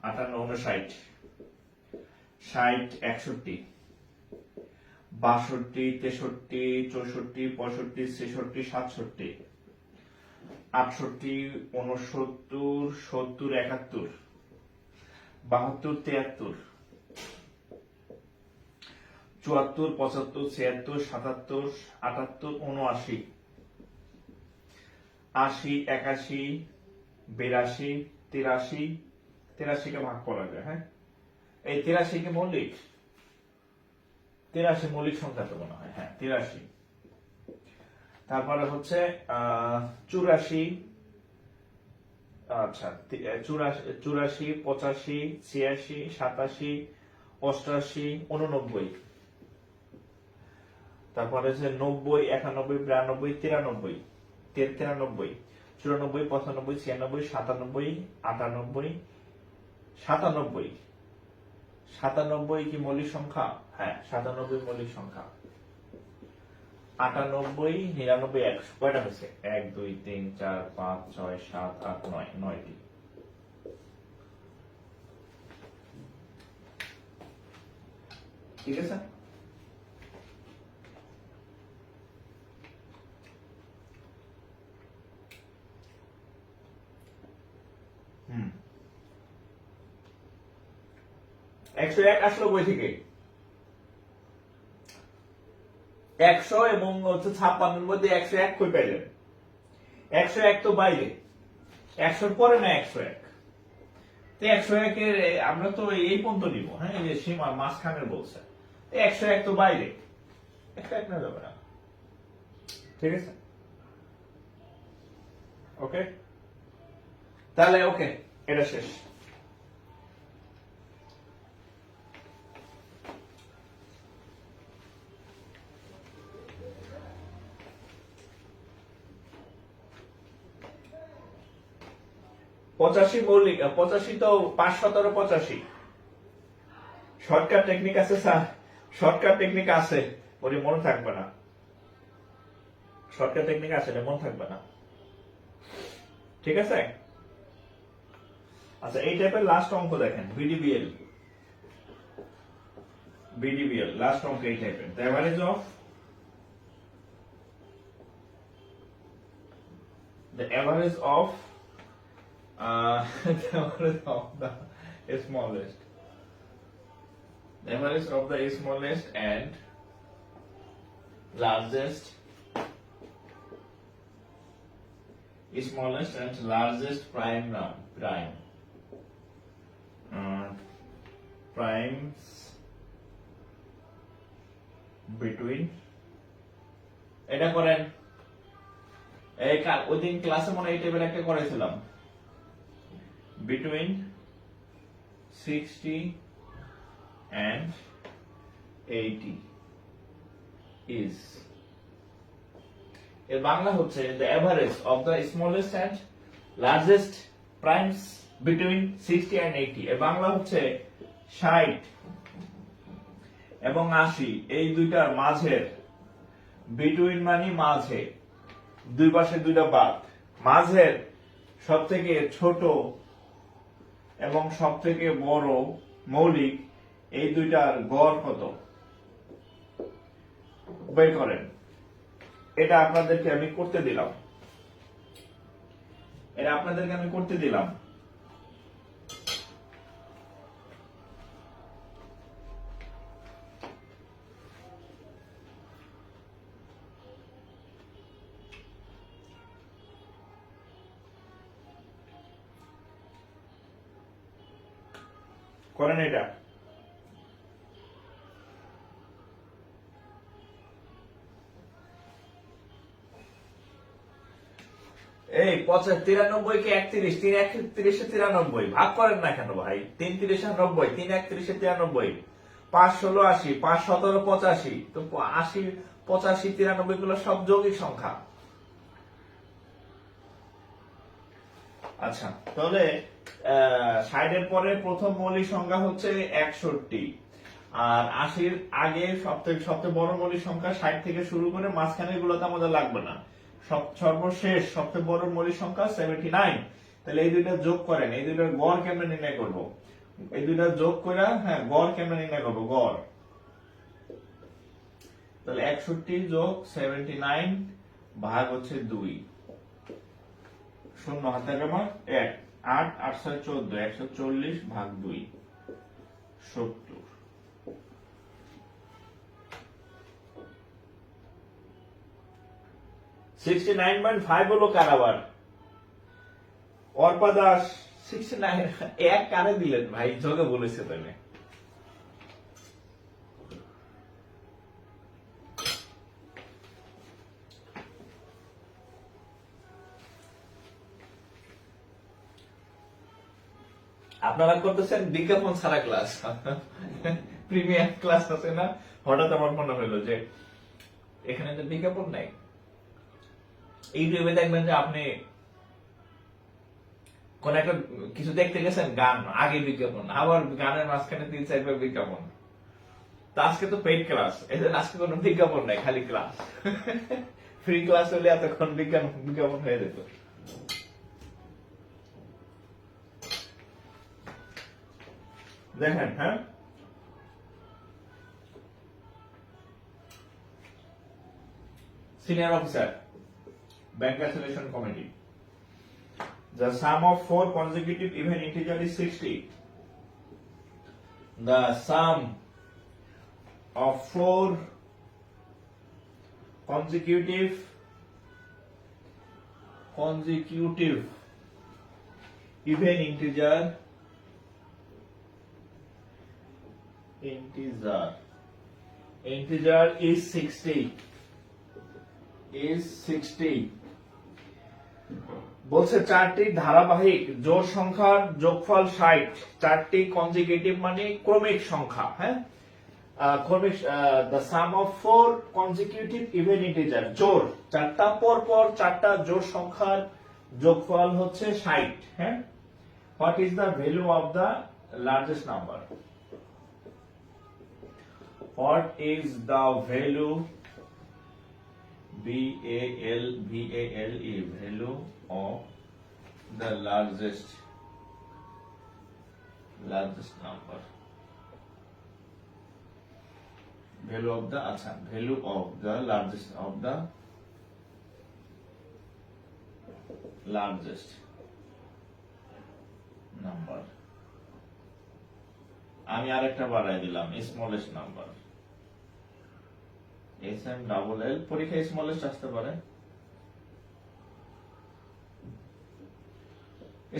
58, 59, 60, 61, 62, 63, 64, 65, 66, 67, 68, 69, 70, 71, 72, 73, 74, 75, 76, 77, 78, 79, 80, 81, 82, 83, 83 কে ভাগ করা যায়, হ্যাঁ, এই 83 কে মৌলিক, 83 মৌলিক সংখ্যা তো মনে হয়, হ্যাঁ 83। তারপরে হচ্ছে 84, আচ্ছা 84, 85, 86, 87, 88, 89, তারপরে হচ্ছে 90, 91, 92, 93, 93, 94, 95, 96, 97, 98, 97, 97 কি মৌলিক সংখ্যা, হ্যাঁ 97 মৌলিক সংখ্যা। 98, 99, 100, কয়টা হয়েছে? 1, 2, 3, 4, 5, 6, 7, 8, 9, 9টি। ঠিক আছে, হুম, 101 আসলো বই থেকে, 100 এবং হচ্ছে 56 মধ্যে 101 কই পাইলেন? 101 তো বাইরে, 100 পরে না 101। তো 101 এর আমরা তো এই পর্যন্ত নিব, হ্যাঁ, এই যে সীমা মাঝখানের বলছে, 101 তো বাইরে, 101 না যাবে না, ঠিক আছে? ওকে, তাহলে ওকে, এটা শেষ। পঁচাশি মৌলিক, 85 তো 5 17 85। শর্টকাট টেকনিক আছে স্যার, শর্টকাট টেকনিক আছে, ওরে মনে থাকবে না, শর্টকাট টেকনিক আছে, মনে থাকবে না, ঠিক আছে? আচ্ছা, এই টাইপের লাস্ট অঙ্ক দেখেন, বিডিবিএল, বিডিবিএল লাস্ট অঙ্ক এই টাইপের। The average of the average of the average of the smallest, the average of the smallest and largest, smallest and largest prime primes between, এটা করেন। এই ওই দিন ক্লাসে মনে এই টেবিল একটা করেছিলাম, between 60 and 80 is, এর বাংলা হচ্ছে the average of the smallest and largest primes between 60 and 80। এর বাংলা হচ্ছে 60 এবং 80 এই দুইটার মাঝের, between মানে মাঝে, দুই পাশে দুইটা বাদ, মাঝের সব থেকে ছোট এবং সব থেকে বড় মৌলিক এই দুইটার গড় কত বের করেন। এটা আপনাদেরকে আমি করতে দিলাম, এটা আপনাদেরকে আমি করতে দিলাম। করেন এটা। এই 93 কে 31, 3 31 93 ভাগ করেন না কেন ভাই? 3 30 90, 3 31 93, 5 16 80, 5 17 85। তো 80 85 93 গুলো সব যৌগিক সংখ্যা। আচ্ছা, তাহলে 60 এর পরে প্রথম মৌলিক সংখ্যা হচ্ছে 61, আর 80 আগে সবথেকে বড় মৌলিক সংখ্যা 60 থেকে শুরু করে মাঝখানের গুলোতে আমাদের লাগবে না, সর্বশেষ সবচেয়ে বড় মৌলিক সংখ্যা 79। তাহলে এই দুইটা যোগ করেন, এই দুইটার গড় কেমনে নির্ণয় করব? এই দুইটা যোগ করে, হ্যাঁ, গড় কেমনে নির্ণয় করব? গড়, তাহলে 61 যোগ 79 ভাগ হচ্ছে 2, শূন্য হাতে আমার 1, 8 8 6 14, 140 ভাগ 2 70। $69.5 হলো কার আবার? অর্পা দাস 69 এক কারে দিলেন ভাই? যোগে বলেছে তাহলে। আপনারা করতেছেন বিজ্ঞাপন ছাড়া ক্লাস, প্রিমিয়াম ক্লাস আছে না? হঠাৎ আমার মনে হলো যে এখানে তো বিজ্ঞাপন নাই। ইউটিউবে দেখবেন যে আপনি কোন একটা কিছু দেখতে গেছেন, গান, আগে বিজ্ঞাপন, আবার গানের মাঝখানে 3 4 বার বিজ্ঞাপন। তো আজকে তো পেইড ক্লাস, এজন্য আজকে কোনো বিজ্ঞাপন নাই, খালি ক্লাস। ফ্রি ক্লাস হলে এতক্ষণ বিজ্ঞাপন হয়ে যেত। দেখেন, হ্যাঁ, senior officer, bank calculation committee, the sum of 4 consecutive even integer is 60. The sum of 4 consecutive even integer is 60 বলছে চারটি ধারাবাহিক জোড় সংখ্যার যোগফল 60 চারটি কনজিকিউটিভ মানে ক্রমিক সংখ্যা হ্যাঁ the sum of 4 consecutive even integer জোড় চারটা পর পর চারটা জোড় সংখ্যার যোগফল হচ্ছে 60 হ্যাঁ what is the value of the largest number what is the value value of the largest number value of the largest number আমি আরেকটা বাড়াই দিলাম smallest number SMLL পরীক্ষায় smallest আসতে পারে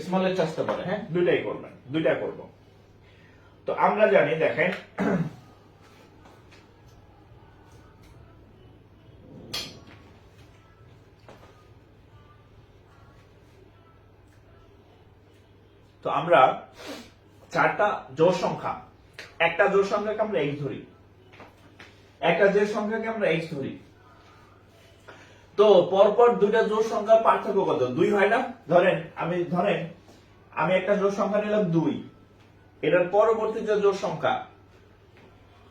smallest আসতে পারে হ্যাঁ দুইটাই করবেন দুইটা করব তো আমরা জানি দেখেন তো আমরা চারটা জোড় সংখ্যা একটা জোড় সংখ্যাকে আমরা x ধরি একটা জোড় সংখ্যাকে আমরা x ধরি তো পরপর দুইটা জোড় সংখ্যার পার্থক্য কত 2 হয় না ধরেন আমি একটা জোড় সংখ্যা নিলাম 2 এটার পরবর্তী যে জোড় সংখ্যা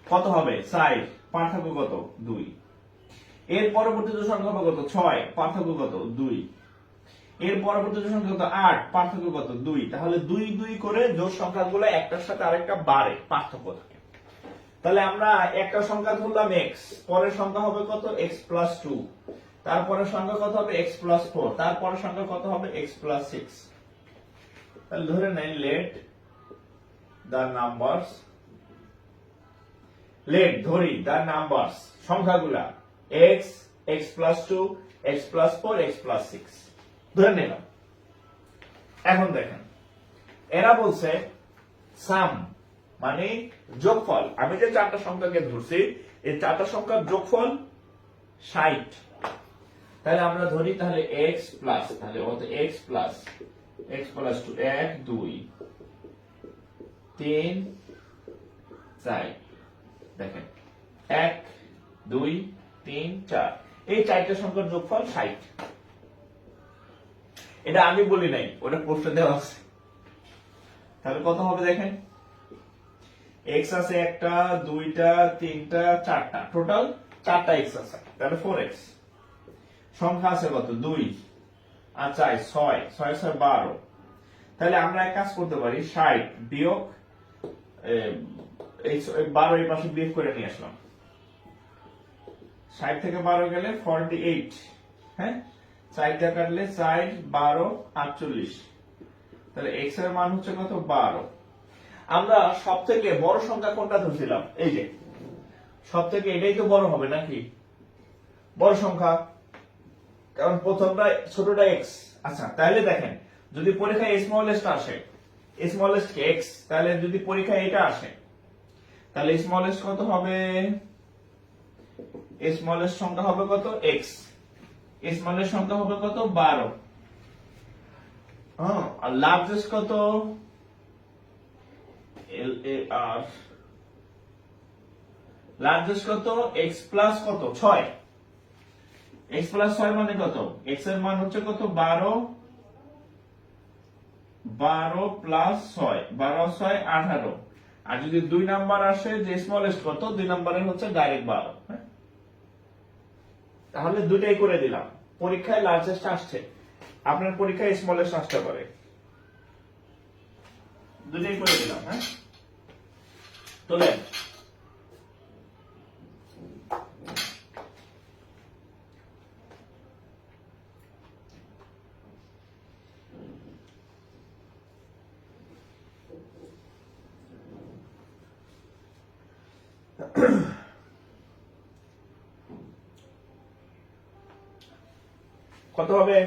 কত হবে 4 পার্থক্য কত 2 এর পরবর্তী জোড় সংখ্যা হবে কত 6 পার্থক্য কত 2 এর পরবর্তী জোড় সংখ্যা কত 8 পার্থক্য কত 2 তাহলে 2 2 করে জোড় সংখ্যাগুলো একটার সাথে আরেকটা বাড়ে পার্থক্য থাকে তাহলে আমরা একটা সংখ্যা ধরলাম x পরের সংখ্যা হবে কত x + 2 তারপরের সংখ্যা কত হবে x + 4 তারপরের সংখ্যা কত হবে x + 6 তাহলে ধরে নেন let ধরি the numbers সংখ্যাগুলা x + 2 x + 4 x + 6 ধরে নিলাম এখন দেখেন এরা বলছে সাম মানে যোগফল আমি যে চারটা সংখ্যাকে ধরছি এই চারটা সংখ্যার যোগফল 60 তাহলে আমরা ধরি তাহলে x প্লাস তাহলে কত x প্লাস 2 1 2 3 4 দেখেন 1 2 3 4 এই চারটা সংখ্যার যোগফল 60 এটা আমি বলি নাই ওটা প্রশ্নে দেওয়া আছে তাহলে কত হবে দেখেন x আছে একটা দুইটা তিনটা চারটা টোটাল চারটা x আছে তাহলে 4x সংখ্যা আছে কত 2 আর 4 6 6 12 তাহলে আমরা এক কাজ করতে পারি 60 বিয়োগ এই 12 এই পাশে বিয়োগ করে নিয়ে আসলাম 60 থেকে 12 গেলে 48 হ্যাঁ 4 দিয়ে কাটলে 4 12 48 তাহলে x এর মান হচ্ছে কত 12 আমরা সবথেকে বড় সংখ্যা কোনটা ধরছিলাম এই যে সবথেকে এটাই তো বড় হবে নাকি বড় সংখ্যা কারণ প্রথমটা ছোটটা x আচ্ছা তাহলে দেখেন যদি পরীক্ষায় স্মলেস্ট আসে স্মলেস্ট কে x তাহলে যদি পরীক্ষায় এটা আসে তাহলে স্মলেস্ট কত হবে স্মলেস্ট সংখ্যা হবে কত x স্মলেস্ট সংখ্যা হবে কত 12 আর লার্জেস্ট কত LAR লার্জেস্ট কত x প্লাস কত 6 x প্লাস 6 মানে কত x এর মান হচ্ছে কত 12 প্লাস 6 12 6 18 আর যদি 2 নাম্বার আসে যে স্মলেস্ট কত 2 নাম্বারের হচ্ছে ডাইরেক্ট 12 হ্যাঁ তাহলে দুটাই করে দিলাম পরীক্ষায় লার্জেস্ট আসছে আপনার পরীক্ষায় স্মলেস্ট আসতে পারে দুটাই করে দিলাম হ্যাঁ তোলেন কত হবে?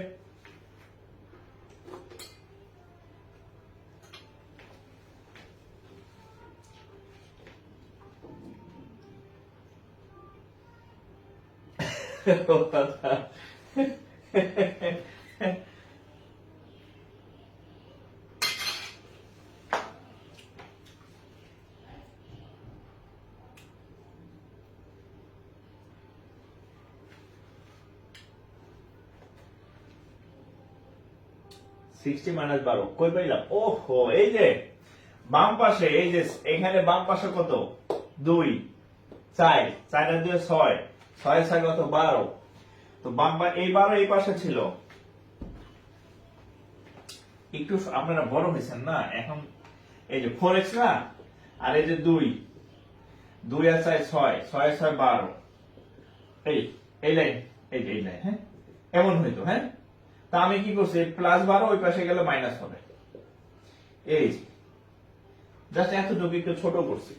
সিক্সটি মাইনাস 12 কই পাইলাম? ওহো, এই যে বাম পাশে, এই যে এখানে বাম পাশে কত? 2 4 4 আর 2 6 6 6 কত? 12। তো বাম এই 12 এই পাশে ছিল। একটু আপনারা বড় হয়েছেন না এখন। এই যে 4x না, আর এই যে 2 2 আর 4 6 6 6 12। এই লাইন, এই লাইন, হ্যাঁ এমন হইতো। হ্যাঁ, তা আমি কি করছি, প্লাস 12 ওই পাশে গেলে মাইনাস হবে। এই জাস্ট এতটুকু একটু ছোট করছি।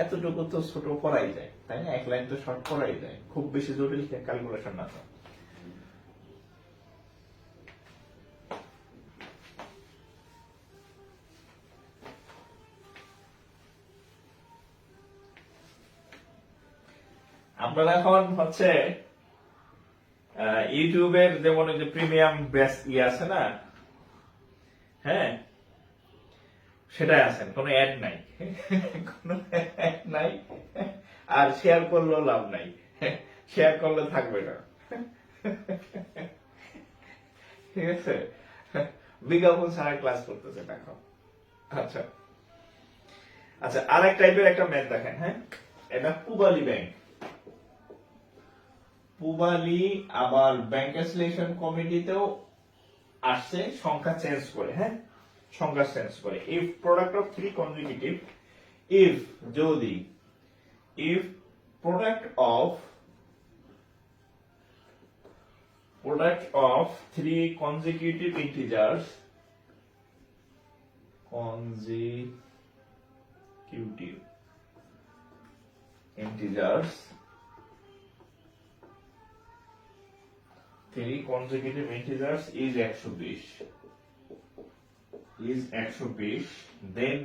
এতটুকু তো ছোট করাই যায়, তাই না? এক লাইন তো শর্ট করাই যায়, খুব বেশি জটিল ক্যালকুলেশন না তো। আপনারা এখন হচ্ছে ইউটিউবের যেমন যে প্রিমিয়াম বেস আছে না, হ্যাঁ সেটাই আছেন, কোনো অ্যাড নাই, কোনো অ্যাড নাই, আর শেয়ার করলেও লাভ নাই, শেয়ার করলে থাকবে না, ঠিক আছে? বিজ্ঞাপন ছাড়া ক্লাস করতেছে এখন। আচ্ছা আচ্ছা, আরেক টাইপের একটা ম্যাথ দেখেন। হ্যাঁ, এটা পূবালী ব্যাংক। পূবালী আবার ব্যাংক অ্যাসোসিয়েশন কমিটিতেও আসছে সংখ্যা চেঞ্জ করে। হ্যাঁ, সংখ্যা চেঞ্জ করে। If product of 3 consecutive, if যদি if product of 3 consecutive integers is 120, then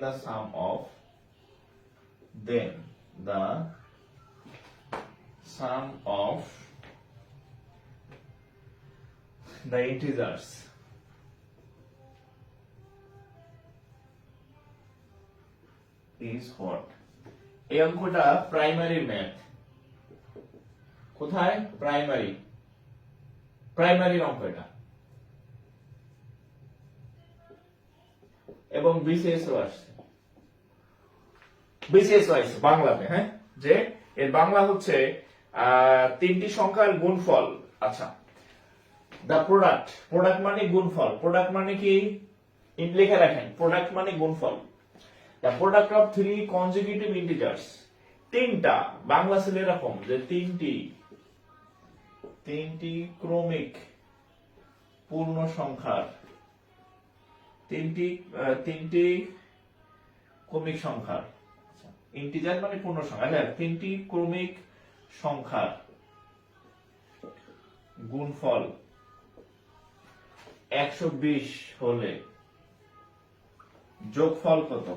the sum of the integers is what? এই অঙ্কটা প্রাইমারি ম্যাথ। কোথায়? প্রাইমারি অঙ্ক এটা, এবং বিসিএস আসছে, বাংলাতে। হ্যাঁ, যে এর বাংলা হচ্ছে তিনটি সংখ্যার গুণফল। আচ্ছা, দা প্রোডাক্ট মানে গুণফল। প্রোডাক্ট মানে কি? লিখে রাখেন, প্রোডাক্ট মানে গুণফল। দা প্রোডাক্ট অফ 3 consecutive integers, তিনটা, বাংলা ছিল এরকম যে তিনটি ক্রমিক পূর্ণ সংখ্যার, তিনটি ক্রমিক সংখ্যার, ইন্টিজার মানে পূর্ণ সংখ্যা, হ্যাঁ, তিনটি ক্রমিক সংখ্যার গুণফল 120 হলে যোগফল কত?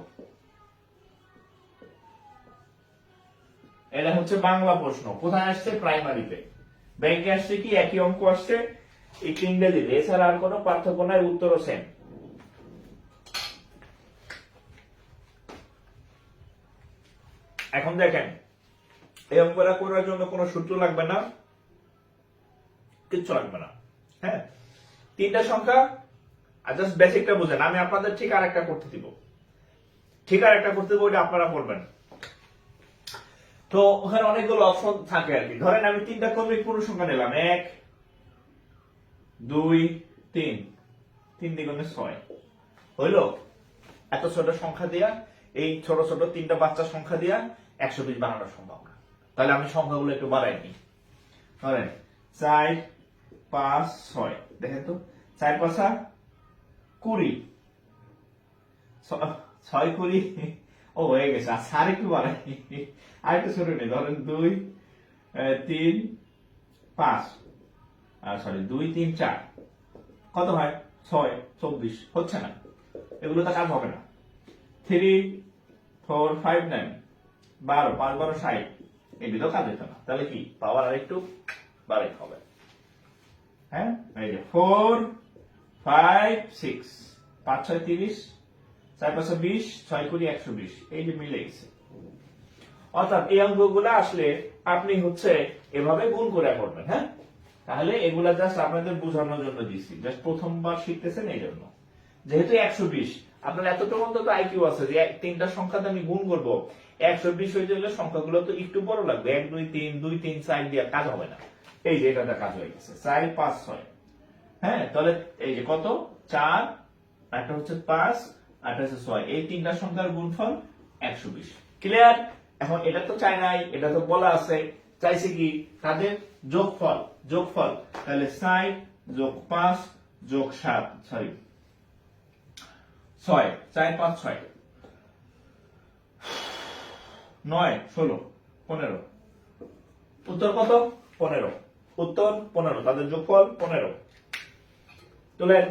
এটা হচ্ছে বাংলা প্রশ্ন। কোথায় আসছে? প্রাইমারিতে। ব্যাংকে আসছে কি একই অঙ্ক আসছে, একটু ইংরেজিতে, এছাড়া আর কোনো পার্থক্য নাই, উত্তরও সেম। এখন দেখেন, এই অঙ্কটা করার জন্য কোনো সূত্র লাগবে না, কিচ্ছু লাগবে না। হ্যাঁ, তিনটা সংখ্যা, জাস্ট বেসিকটা বুঝেন। আমি আপনাদের ঠিক আরেকটা করতে দিব, ওটা আপনারা করবেন। তো ওখানে অনেকগুলো অপশন থাকে আর কি। ধরেন আমি তিনটা ক্রমিক পূর্ণ সংখ্যা নিলাম, 1 2 3, 3 দ্বিগুণে 6 হইলো। এত ছোট সংখ্যা দিয়া, এই ছোট ছোট তিনটা বাচ্চা সংখ্যা দিয়া 120 বানানো সম্ভব না। তাহলে আমি সংখ্যাগুলো একটু বাড়াই নি। ধরেন 4 5 6, দেখেন তো, 4 5 20, 6 20, ও হয়ে গেছে। আর একটু বাড়াই, আর একটু ছোট নেই। ধরেন 2 3 5, সরি 2 3 4 কত হয় 6 24 হচ্ছে না, এগুলো তো কাজ হবে না। 3 4 5 9 12 5 12 60 এগুলো কাজ হতো না, তাহলে কি পাওয়ার আরেকটু বাড়াইতে হবে। হ্যাঁ, এই যে 4 5 6 5 6 30 4 5 20 6 20 120 এই যে মিলে গেছে। অর্থাৎ এই অঙ্কগুলো আসলে আপনি হচ্ছে এভাবে গুণ করে করবেন। হ্যাঁ, তাহলে এগুলা জাস্ট আপনাদের বোঝানোর জন্য দিচ্ছি, জাস্ট প্রথমবার শিখতেছেন এই জন্য। যেহেতু 120 আপনার এতটুকু অন্তত আইকিউ আছে যে তিনটা সংখ্যাতে আমি গুণ করব, 120 হয়ে গেলে সংখ্যাগুলো তো একটু বড় লাগবে, 1 2 3 2 3 4 দিয়ে কাজ হবে না। এই যে এটা কাজ হয়ে গেছে 4 5 6। হ্যাঁ, তাহলে এই যে কত 4, একটা হচ্ছে 5, একটা হচ্ছে 6, এই তিনটা সংখ্যার গুণফল 120। ক্লিয়ার? এখন এটা তো চাই নাই, এটা তো বলা আছে, চাইছে কি তাদের যোগফল। যোগফল তাহলে 4 যোগ 5 যোগ 7 সরি 6 4 5 6 9 16 15। উত্তর কত 15। উত্তর 15, তাদের যোগফল 15। তোলেন।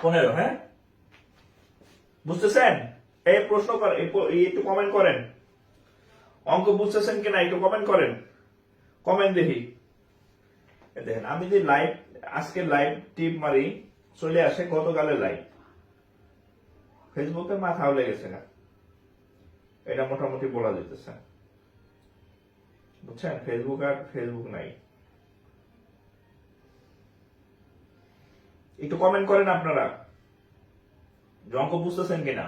পনেরো। হ্যাঁ, বুঝতেছেন? এই প্রশ্ন করেন, একটু কমেন্ট করেন, অঙ্ক বুঝতেছেন কিনা একটু কমেন্ট করেন, কমেন্ট দেখি। দেখেন আমি যে লাইভ আজকে লাইভ টিপ মারি চলে আসে গতকালের লাইভ, ফেসবুকে মাথাও লেগেছে না, এটা মোটামুটি বলা যেতেছে। বুঝছেন, ফেসবুক আর ফেসবুক নাই। একটু কমেন্ট করেন আপনারা অঙ্ক বুঝতেছেন কিনা।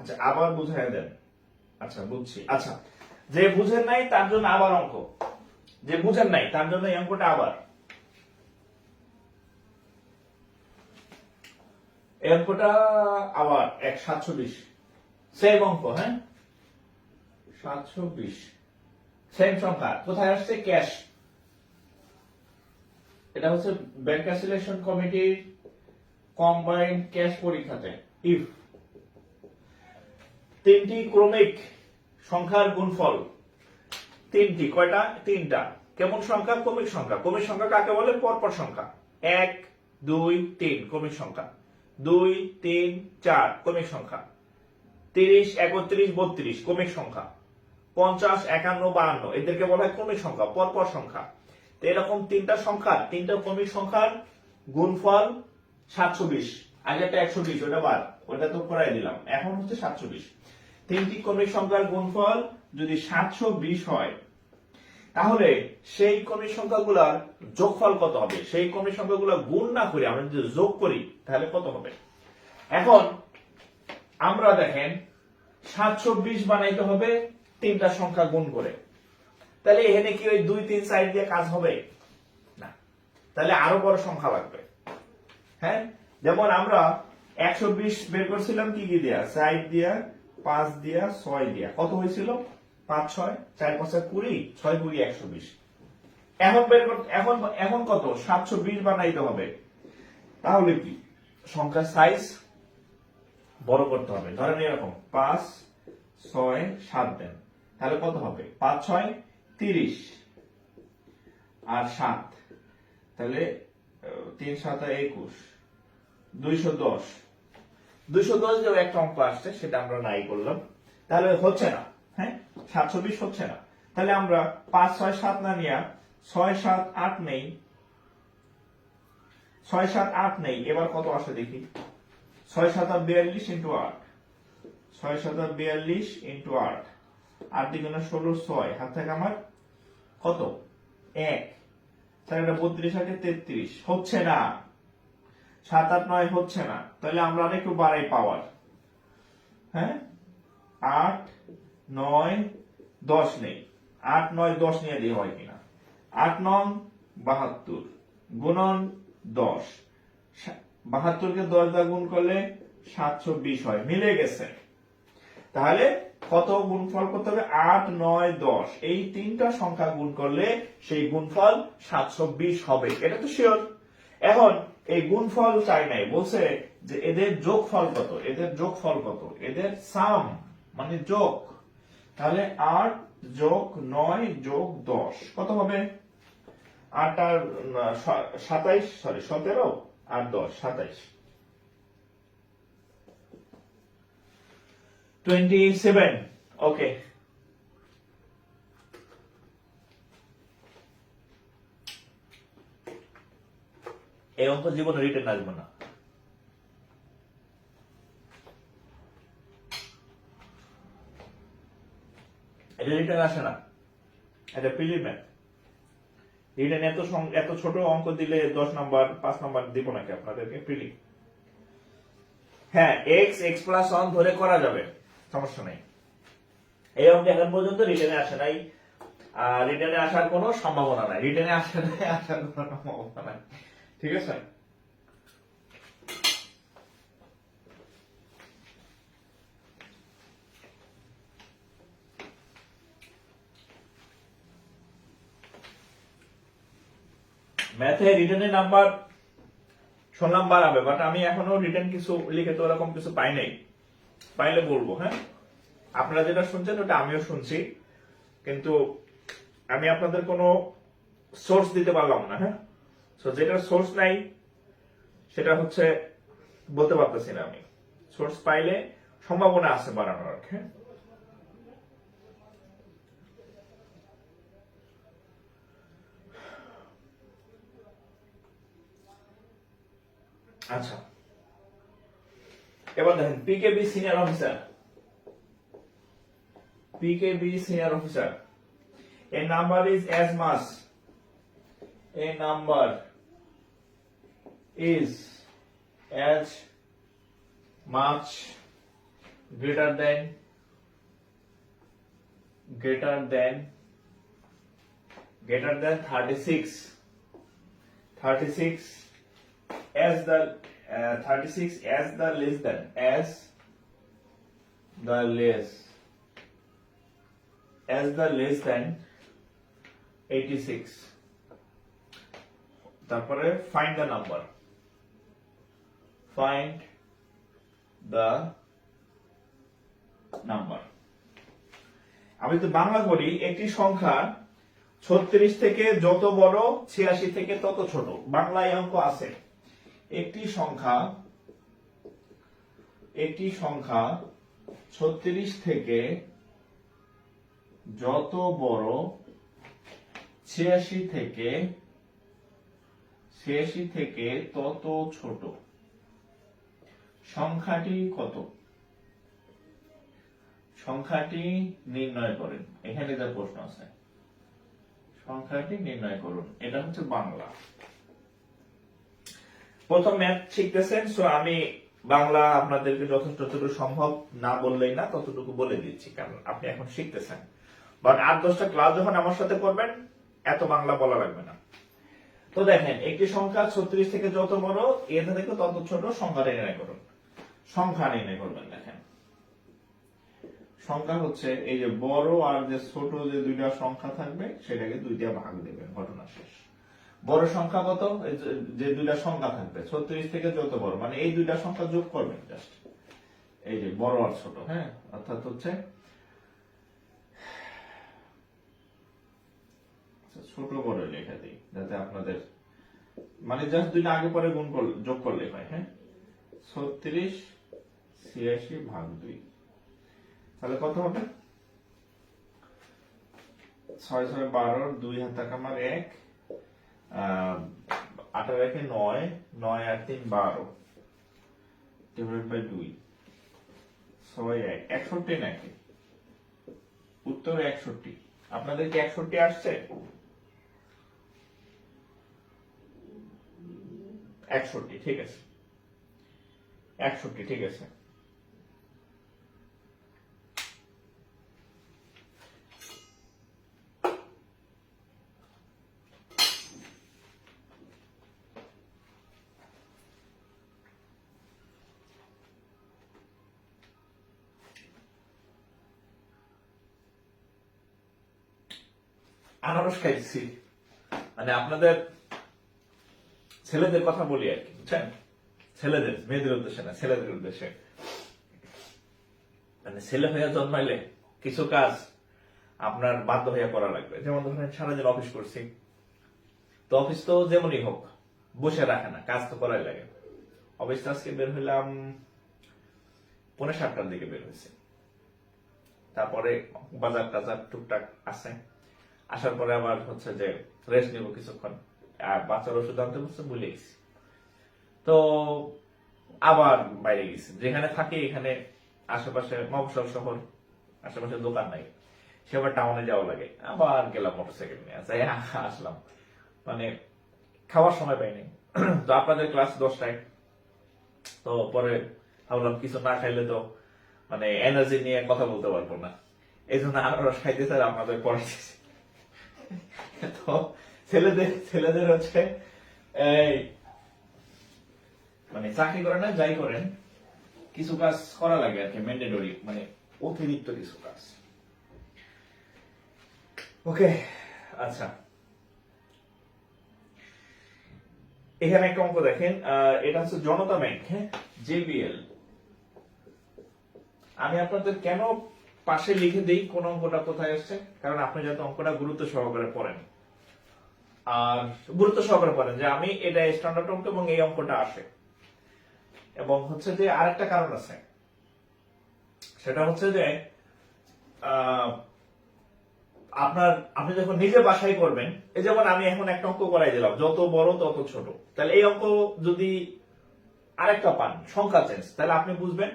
আচ্ছা, আবার বুঝাই দেন। আচ্ছা, বুঝছি। আচ্ছা, যে বুঝেন নাই তার জন্য আবার অঙ্ক, যে বুঝেন নাই তার জন্য এই অঙ্কটা আবার। এই অঙ্কটা আবার 720 সেম অঙ্ক। হ্যাঁ, 720 সেম সংখ্যা। কোথায় আসছে? ক্যাশ। এটা হচ্ছে ব্যাংক অ্যাসোসিয়েশন কমিটির কম্বাইন্ড ক্যাশ পরীক্ষাতে। ইফ তিনটি ক্রমিক সংখ্যার গুণফল, তিনটি, কয়টা? তিনটা। কেমন সংখ্যা? ক্রমিক সংখ্যা। ক্রমিক সংখ্যা কাকে বলে? পরপর সংখ্যা। 1 2 3 ক্রমিক সংখ্যা, 2 3 4 ক্রমিক সংখ্যা, 30 31 32 ক্রমিক সংখ্যা, 50 51 52 এদেরকে বলা হয় ক্রমিক সংখ্যা, পরপর সংখ্যা। তো এরকম তিনটা সংখ্যা, তিনটা ক্রমিক সংখ্যার গুণফল 720। আগে একটা 120, ওটা বাদ, ওটা তো করাই দিলাম। এখন হচ্ছে 720। তিনটি ক্রমিক সংখ্যার গুণফল যদি 720 হয়, তাহলে সেই ক্রমিক সংখ্যাগুলোর যোগফল কত হবে? সেই ক্রমিক সংখ্যাগুলো গুণ না করে আমরা যদি যোগ করি তাহলে কত হবে? এখন আমরা দেখেন 720 বানাইতে হবে তিনটা সংখ্যা গুণ করে, তাহলে এখানে কি ওই 2 3 4 দিয়ে কাজ হবে না, তাহলে আরো বড় সংখ্যা লাগবে। হ্যাঁ, যেমন আমরা 120 বের করছিলাম কি কি দিয়া? 4 দিয়া, 5 দিয়া, 6 দিয়া। কত হয়েছিল? 5 6 4 5 20, 6 20 120। এখন বের করতে, এখন কত? 720 বানাইতে হবে। তাহলে কি সংখ্যার সাইজ বড় করতে হবে। ধরেন এরকম 5 6 7 দেন, তাহলে কত হবে? 5 6 30 আর 7, তাহলে 3 7 21 210। 210 যে একটা অঙ্ক আসছে সেটা আমরা নাই করলাম, তাহলে হচ্ছে না। হ্যাঁ, 720 হচ্ছে না। তাহলে আমরা 5 6 7 না নিয়ে 6 7 8 নেই, 6 7 8 নেই। এবার কত আসে দেখি? 6 7 42 ইন্টু 8, 6 7 42 ইন্টু 8, 8 দ্বিগুণে 16, 6 হাত থেকে আমার কত 1, তাহলে এটা 32 8 33 হচ্ছে না, 7 8 9 হচ্ছে না, তাহলে আমরা আরেকটু বাড়াই পাওয়ার, হ্যাঁ 8 9 10 নেই, 8 9 10 নিয়ে দিয়ে হয় কিনা, 8 9 72 গুণন 10, 72 কে 10 দ্বারা গুণ করলে 720 হয়, মিলে গেছে। তাহলে কত গুণফল করতে হবে, 8 9 10, এই তিনটা সংখ্যা গুণ করলে সেই গুণফল 720 হবে, এটা তো শিওর। এখন এই গুণফল চাই নাই, বলছে যে এদের যোগফল কত, এদের যোগফল কত, এদের সাম মানে যোগ, তাহলে 8 যোগ 9 যোগ 10 কত হবে, 8 আর 27 সরি 17 আর 10 27, 27, ওকে। এই অঙ্ক জীবনে রিটার্ন আসবে না, এটা রিটার্ন আসে না, এটা প্রিলিমিনারি। রিটার্ন এত ছোট অঙ্ক দিলে 10 নাম্বার 5 নাম্বার দিব নাকি আপনাদেরকে, প্রিলি। হ্যাঁ x প্লাস 1 ধরে করা যাবে, সমস্যা নেই। এই অঙ্ক এখন পর্যন্ত রিটার্নে আসে নাই, রিটার্নে আসার কোনো সম্ভাবনা নাই, রিটার্নে আসার কোনো সম্ভাবনা নাই, ঠিক আছে। ম্যাথে রিটার্নের নাম্বার শুনলাম বাড়াবে, বাট আমি এখনো রিটার্ন কিছু লিখে তো ওরকম কিছু পাই নাই, পাইলে বলবো। হ্যাঁ আপনারা যেটা শুনছেন ওটা আমিও শুনছি, কিন্তু আমি আপনাদের কোনো সোর্স দিতে পারলাম না। হ্যাঁ সো যেটা সোর্স নাই সেটা হচ্ছে বলতে পারতেছি না, আমি সোর্স পাইলে সম্ভাবনা আছে বাড়ানোর। হ্যাঁ আচ্ছা, এবার দেখেন pKb senior officer, pKb senior officer, a number is as much, a number is as much greater than 36 as the 36 as the less than as the less than 86, তারপরে find the number, আমি তো বাংলা করি, একটি সংখ্যা 36 থেকে যত বড় 86 থেকে তত ছোট, বাংলায় অঙ্ক আছে। একটি সংখ্যা 36 থেকে যত বড় 86 থেকে তত ছোট, সংখ্যাটি কত, সংখ্যাটি নির্ণয় করেন। এখানে যা প্রশ্ন আছে, সংখ্যাটি নির্ণয় করুন, এটা হচ্ছে বাংলা। প্রথম ম্যাথ শিখতেছেন, সো আমি বাংলা আপনাদেরকে যতটুকু সম্ভব না বললেই না ততটুকু বলে দিচ্ছি, কারণ আপনি এখন শিখতেছেন। বাট 8-10টা ক্লাস যখন আমার সাথে করবেন এত বাংলা বলা লাগবে না। তো দেখেন একটি সংখ্যা 36 থেকে যত বড় এটা থেকে তত ছোট সংখ্যা নির্ণয় করুন, সংখ্যা নির্ণয় করবেন। দেখেন সংখ্যা হচ্ছে এই যে বড় আর যে ছোট যে দুইটা সংখ্যা থাকবে সেটাকে দুইটা ভাগ দেবেন, ঘটনা শেষ। বড় সংখ্যা কত, যে দুইটা সংখ্যা থাকবে 36 থেকে যত বড়, মানে এই দুইটা সংখ্যা যোগ করবেন জাস্ট, এই যে বড় আর ছোট। হ্যাঁ অর্থাৎ হচ্ছে ছোট বড় লেখা দিই যাতে আপনাদের মানে জাস্ট দুইটা আগে পরে গুণ যোগ করলে হয়। হ্যাঁ 36 86 ভাগ 2, তাহলে কত হবে, 6 6 12, 2 হাতে আমার 1, 8 আর 1 9, 9 আর 3 12, ডিভাইড বাই 2 সবাই 61 নাকি উত্তরে 61 আপনাদের কি 61 আসছে 61 ঠিক আছে 61 ঠিক আছে আনারস খাইছি মানে আপনাদের ছেলেদের কথা বলি আর কি বুঝছেন ছেলেদের মেয়েদের উদ্দেশ্যে না ছেলেদের উদ্দেশ্যে মানে ছেলে হইয়া জন্মাইলে কিছু কাজ আপনার বাধ্য হইয়া করা লাগবে যেমন ধরেন সারাদিন অফিস করছি তো অফিস তো যেমনই হোক বসে রাখে না কাজ তো করাই লাগে অফিস আজকে বের হইলাম 6:45 দিকে বের হয়েছে তারপরে বাজার টাজার টুকটাক আছে আসার পরে আবার হচ্ছে যে রেস্ট নিব কিছুক্ষণ আর বাচ্চার ওষুধ আনতে বলছে ভুলে গেছি তো আবার বাইরে গেছি যেখানে থাকি এখানে আশেপাশে মফস্বল শহর আশেপাশে দোকান নাই সে আবার টাউনে যাওয়া লাগে আবার গেলাম মোটরসাইকেল নিয়ে যাই আসলাম মানে খাওয়ার সময় পাইনি তো আপনাদের ক্লাস 10টায় তো পরে ভাবলাম কিছু না খাইলে তো মানে এনার্জি নিয়ে কথা বলতে পারবো না এই জন্য আনারস খাইতে স্যার আপনাদের পড়াইতেছি তো ছেলেদের হচ্ছে এই মানে চাকরি করেন না যাই করেন কিছু কাজ করা লাগে আর কি ম্যান্ডেটরি মানে অতিরিক্ত কিছু কাজ ওকে আচ্ছা এখানে একটা অঙ্ক দেখেন এটা হচ্ছে জনতা ব্যাংক হ্যাঁ জেবিএল আমি আপনাদের কেন পাশে লিখে দেই কোন অঙ্কটা কোথায় আসছে কারণ আপনি যাতে অঙ্কটা গুরুত্ব সহকারে পড়েন আর গুরুত্ব সহকারে পড়েন যে আমি এটা স্ট্যান্ডার্ড অঙ্ক এবং এই অঙ্কটা আসে এবং হচ্ছে যে আরেকটা কারণ আছে সেটা হচ্ছে যে আপনি যখন নিজে বাসায় করবেন এই যেমন আমি এখন একটা অঙ্ক করাই দিলাম যত বড় তত ছোট তাহলে এই অঙ্ক যদি আরেকটা পান সংখ্যা চেঞ্জ তাহলে আপনি বুঝবেন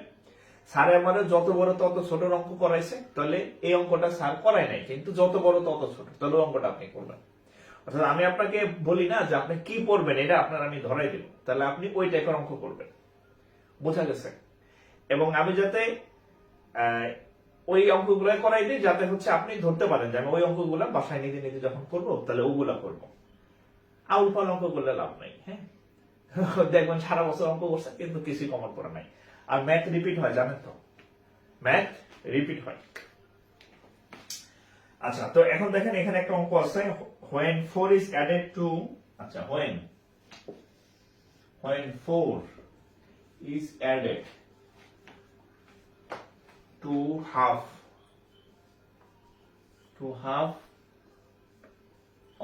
স্যার আমারে যত বড় তত ছোট অঙ্ক করাইছে তাহলে এই অঙ্কটা স্যার করাই নাই কিন্তু যত বড় তত ছোট তাহলে অঙ্কটা আপনি করবেন অর্থাৎ আমি আপনাকে বলি না যে আপনি কি পড়বেন এটা আপনার আমি ধরাই দেব তাহলে আপনি ওই টাইপের অঙ্ক করবেন বোঝা গেছে এবং আমি যাতে ওই অঙ্কগুলো করাই দিই যাতে হচ্ছে আপনি ধরতে পারেন যে আমি ওই অঙ্কগুলো বাসায় নিজে নিজে যখন করবো তাহলে ওগুলা করবো আউল ফাল অঙ্ক করলে লাভ নাই হ্যাঁ দেখবেন সারা বছর অঙ্ক করছে কিন্তু কিছুই কমন করে নাই আর ম্যাথ রিপিট হয় জানেন তো ম্যাথ রিপিট হয় আচ্ছা তো এখন দেখেন এখানে একটা অঙ্ক আছে when 4 is added to আচ্ছা when 4 is added to half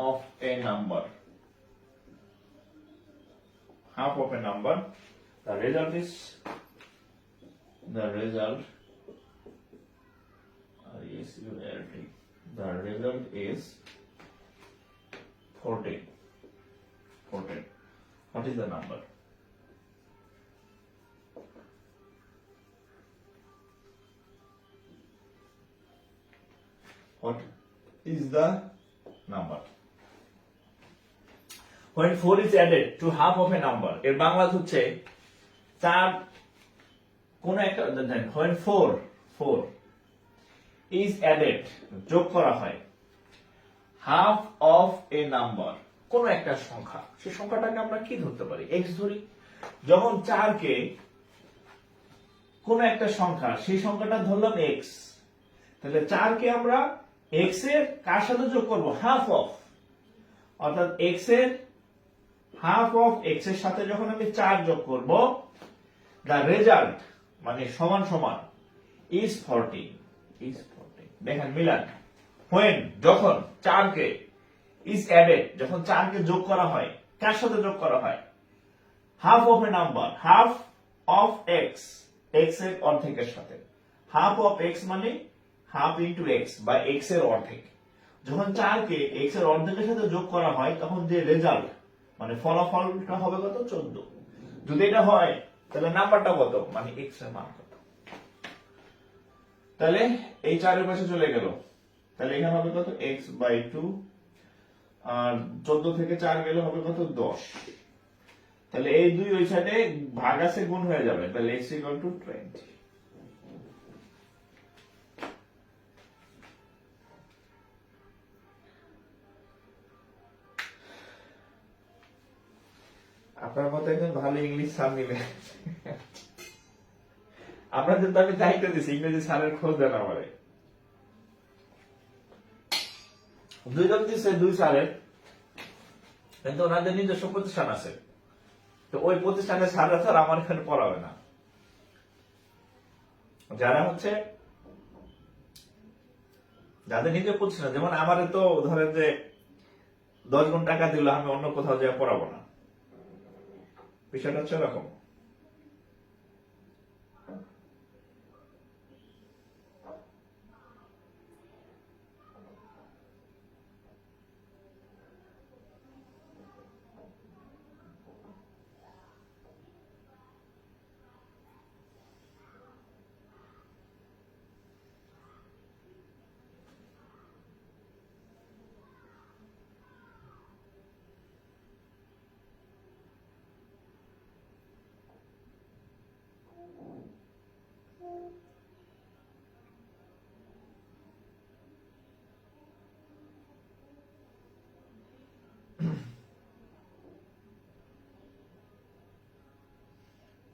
of a number the result is the result is 14. What is the number? What is the number? When 4 is added to half of a number, এর বাংলা হচ্ছে 4 কোন একটা when 4 is added যোগ করা হয় half of a number কোন একটা সংখ্যা সেই সংখ্যাটাকে আমরা কি ধরতে পারি x ধরি যখন 4 কে কোন একটা সংখ্যা সেই সংখ্যাটা ধরলাম x তাহলে 4 কে আমরা x এর কার সাথে যোগ করব half of অর্থাৎ x এর half of x এর সাথে যখন আমি 4 যোগ করব the result মানে সমান সমান is 14 দেখেন মিলান when যখন 4 কে is added যখন 4 কে যোগ করা হয় কার সাথে যোগ করা হয় half of a number half of x x এর অর্ধেকের সাথে half of x মানে half into x বা x এর অর্ধেক যখন 4 কে x এর অর্ধেকের সাথে যোগ করা হয় তখন যে রেজাল্ট মানে ফলাফলটা হবে কত 14 যদি এটা হয় তাহলে নাম্বারটা কত, মানে এক্স এর মান কত। তাহলে এই 4 এর পাশে চলে গেল, তাহলে এখানে হবে কত, x/2, আর 14 থেকে 4 গেলে হবে কত, 10। তাহলে এই দুই ওই সাইডে ভাগ আছে, গুণ হয়ে যাবে, তাহলে x = 20। আপনার মতো একজন ভালো ইংলিশ স্যার নিলে আমরা কিন্তু, আমি দায়িত্ব দিচ্ছি ইংরেজি স্যারের খোঁজ দেন আমারে। দুইজন দিচ্ছে, দুই স্যারের, কিন্তু ওনাদের নিজস্ব প্রতিষ্ঠান আছে, তো ওই প্রতিষ্ঠানের স্যাররা স্যার আমার এখানে পড়াবে না। যারা হচ্ছে, যাদের নিজের প্রতিষ্ঠান, যেমন আমারে তো ধরেন যে 10 গুণ টাকা দিল, আমি অন্য কোথাও যেয়ে পড়াবো না, বিষয়টা হচ্ছে এরকম।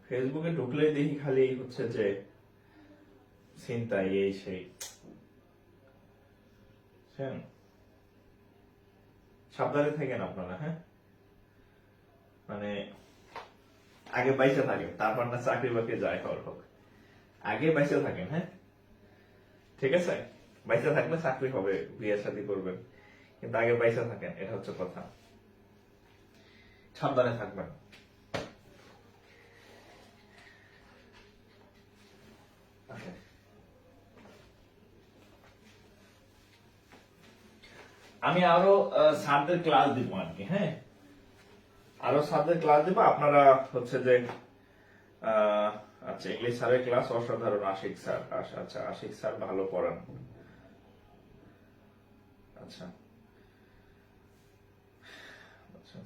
ফেসবুকে ঢুকলেই দেখি খালি হচ্ছে যে চিন্তাই, এই সেই। সাবধানে থাকেন আপনারা, হ্যাঁ, মানে আগে বাইসে থাকেন, তারপর না চাকরি বাকরি যায় হওয়ার হোক, আগে বাইসে থাকেন, হ্যাঁ, ঠিক আছে। বাইসে থাকলে চাকরি হবে, বিয়ে শাদী করবেন, কিন্তু আগে বাইসে থাকেন, এটা হচ্ছে কথা। সাবধানে থাকবেন। আমি আরো স্যারদের ক্লাস দিব আর কি, হ্যাঁ, আরো স্যারদের ক্লাস দিব। আপনারা হচ্ছে যে আচ্ছা, ইংলিশ স্যারের ক্লাস অসাধারণ, আশিক স্যার, আচ্ছা আশিক স্যার ভালো পড়ান, আচ্ছা আচ্ছা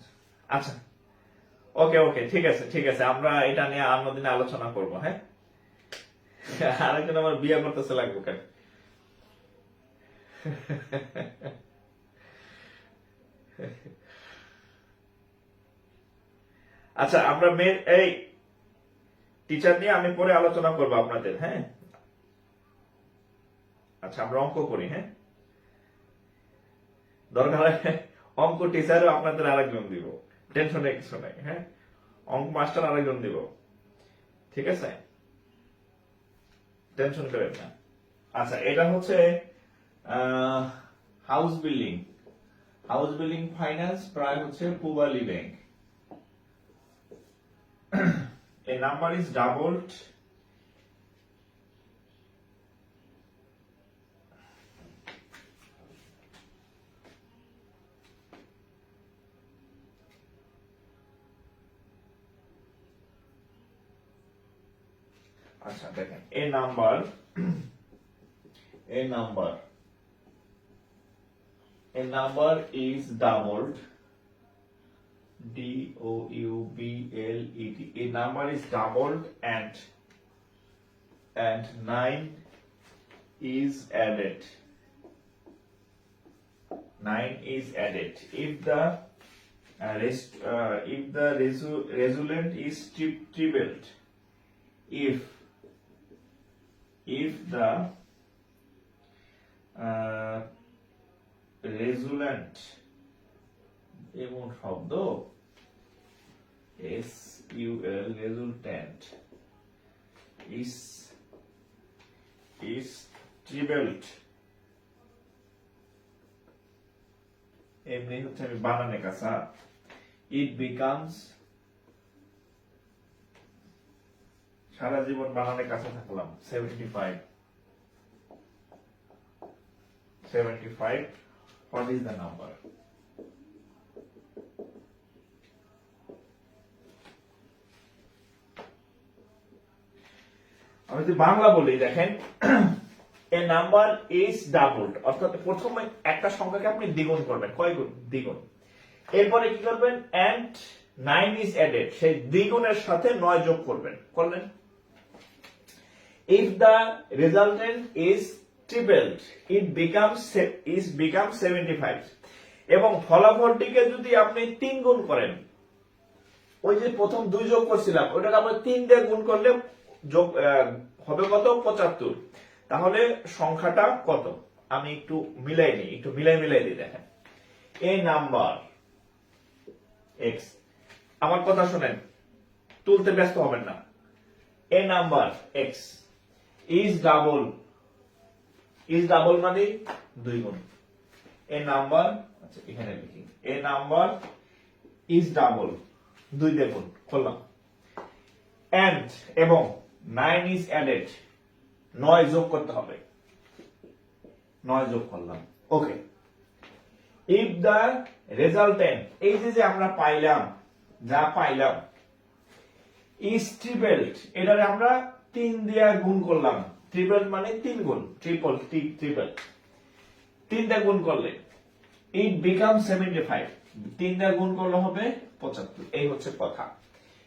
আচ্ছা, ওকে ওকে, ঠিক আছে ঠিক আছে, আমরা এটা নিয়ে অন্যদিনে আলোচনা করব, হ্যাঁ। আরেকজন আমার বিয়ে করতেছে, লাগবে কেন? আচ্ছা, আমরা এই টিচার নিয়ে আমি পরে আলোচনা করবো আপনাদের, হ্যাঁ। আচ্ছা, আমরা অঙ্ক করি, হ্যাঁ, দরকার হয় অঙ্ক টিচারও আপনাদের আরেকজন দিব, টেনশনে কিছু নাই, হ্যাঁ, অঙ্ক মাস্টার আরেকজন দিব, ঠিক আছে, টেনশন করেন না। আচ্ছা, এটা হচ্ছে house building, house building finance, প্রায় হচ্ছে Pubali bank. A number is doubled. আচ্ছা দেখেন, a number a number a number is doubled, doubled, a number is doubled and 9 is added, 9 is added if the resultant is tripled, if the resultant, এমন শব্দ, SUL, resultant is tripled, এমনি হচ্ছে আমি বানানে কাঁচা, it becomes, সারা জীবন বানানে কাঁচা থাকলাম, 75, what is the number? আমি যদি বাংলা বলি দেখেন এ নাম্বার ইজ ডাবলড, অর্থাৎ প্রথমে একটা সংখ্যাকে আপনি দ্বিগুণ করবেন। কয় গুণ? দ্বিগুণ। এরপরে কি করবেন? এন্ড 9 ইজ অ্যাডেড, সেই দ্বিগুণের সাথে 9 যোগ করবেন। করলেন? If the resultant is tripled it become 75, এবং ফলাফলটিকে যদি আপনি 3 গুণ করেন, ওই যে প্রথম 2 যোগ করছিলাম ওটাকে আমরা 3 দিয়ে গুণ করলে যোগ হবে কত? 75। তাহলে সংখ্যাটা কত? আমি একটু মিলাই নিই, একটু মিলাই দিই। দেখেন এ নাম্বার এক্স, আমার কথা শুনেন, তুলতে ব্যস্ত হবেন না। এ নাম্বার এক্স ইজ ডাবল মানে 2 গুণ। এ নাম্বার, আচ্ছা এখানে লিখি, এ নাম্বার ইজ ডাবল, 2 দিয়ে গুণ করলাম। এন্ড এবং 9 ইজ অ্যাডেড, 9 যোগ করতে হবে, 9 যোগ করলাম। ওকে। ইফ দ্য রেজাল্টেন্ট, এই যে আমরা পাইলাম, যা পাইলাম, ইজ ট্রিপলড, এটারে আমরা 3 দিয়ে গুণ করলাম। ট্রিপল মানে 3 গুণ, ট্রিপল 3 দিয়ে গুণ করলে ইট বিকাম 75, 3 দিয়ে গুণ করলে হবে 75। এই হচ্ছে কথা।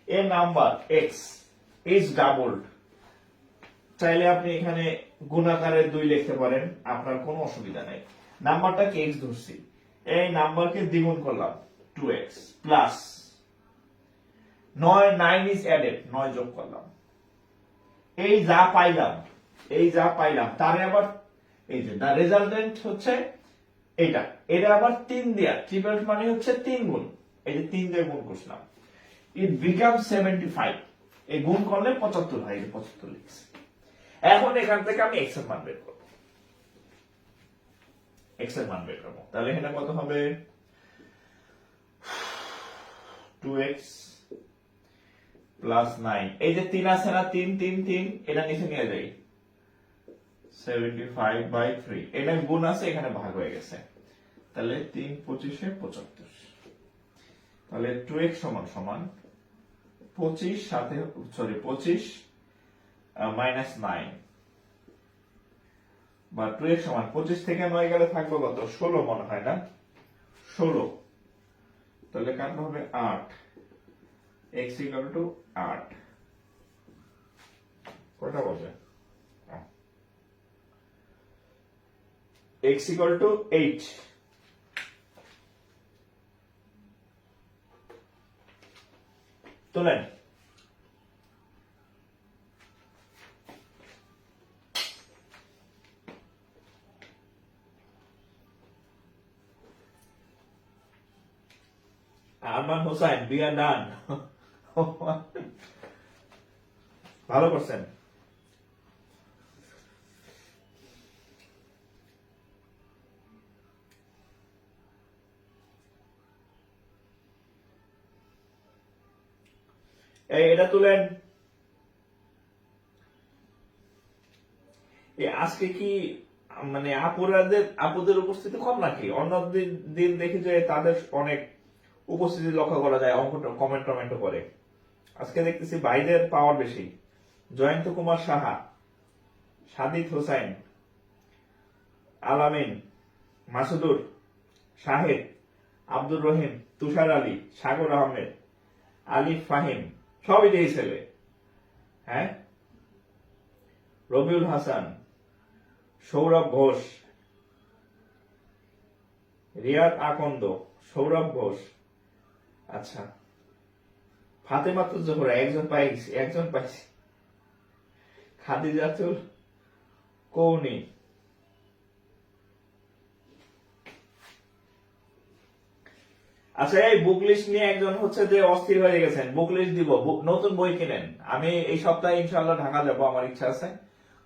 এ নাম্বার এক্স ইজ ডাবলড, চাইলে আপনি এখানে গুণাকারে 2 লিখতে পারেন, আপনার কোনো অসুবিধা নাই। নাম্বারটাকে এক্স ধরছি, এই নাম্বারকে দ্বিগুণ করলাম 2x প্লাস 9 ইজ অ্যাডেড, 9 যোগ করলাম। এই যা পাইলাম তারে আবার এই যে দা রেজাল্টেন্ট হচ্ছে এটা আবার 3 দিয়া, ট্রিপল মানে হচ্ছে 3 গুণ, এই যে 3 দিয়ে গুণ করলাম, ইট বিকাম 75, এই গুণ করলে 75 হয়, 75 লিখছি। এখন এখান থেকে আমি এক্স এর মান বের করব, তাহলে এখানে কত হবে? 2x প্লাস 9, এই যে 3 আছে না, 3 এটা নিচে নিয়ে যাই, 75/3, এটা গুণ আছে, এখানে ভাগ হয়ে গেছে, তাহলে 3 25 75, তাহলে 2x সমান 25 সাথে, সরি 25 মাইনাস 9, বা 2x সমান 25 থেকে 9 গেলে থাকবে কত? 16 মনে হয় না, 16, তাহলে কাটতে হবে 8, x ইকুয়াল টু 8, কয়টা বসে? x ইকুয়াল টু 8, তোলেন। Arman Hossain, we are done. ভালো করছেন। এটা তুলেন। আজকে কি মানে আপুদের উপস্থিতি কম নাকি? অন্য দিন দেখি যে তাদের অনেক উপস্থিতি লক্ষ্য করা যায়, কমেন্ট করে। আজকে দেখতেছি ভাইদের পাওয়ার বেশি। জয়ন্ত কুমার সাহা, সাদিত হোসেন, আলামিন, মাসুদুর, শাহেদ, আব্দুর রহিম, তুষার আলী, সাগর আহমেদ, আলিফ ফাহিম, সবই এই ছেলে। হ্যাঁ, রবিউল হাসান, সৌরভ ঘোষ, রিয়াদ আকন্দ, সৌরভ ঘোষ, আচ্ছা, ফাতেমাতুজ জোহরা, একজন পাইছি, খাদিজাতুল কৌনি, আচ্ছা। এই বুক লিস্ট নিয়ে একজন হচ্ছে যে অস্থির হয়ে গেছেন, বুক লিস্ট দিব, নতুন বই কিনেন। আমি এই সপ্তাহে ইনশাআল্লাহ ঢাকা যাবো, আমার ইচ্ছা আছে,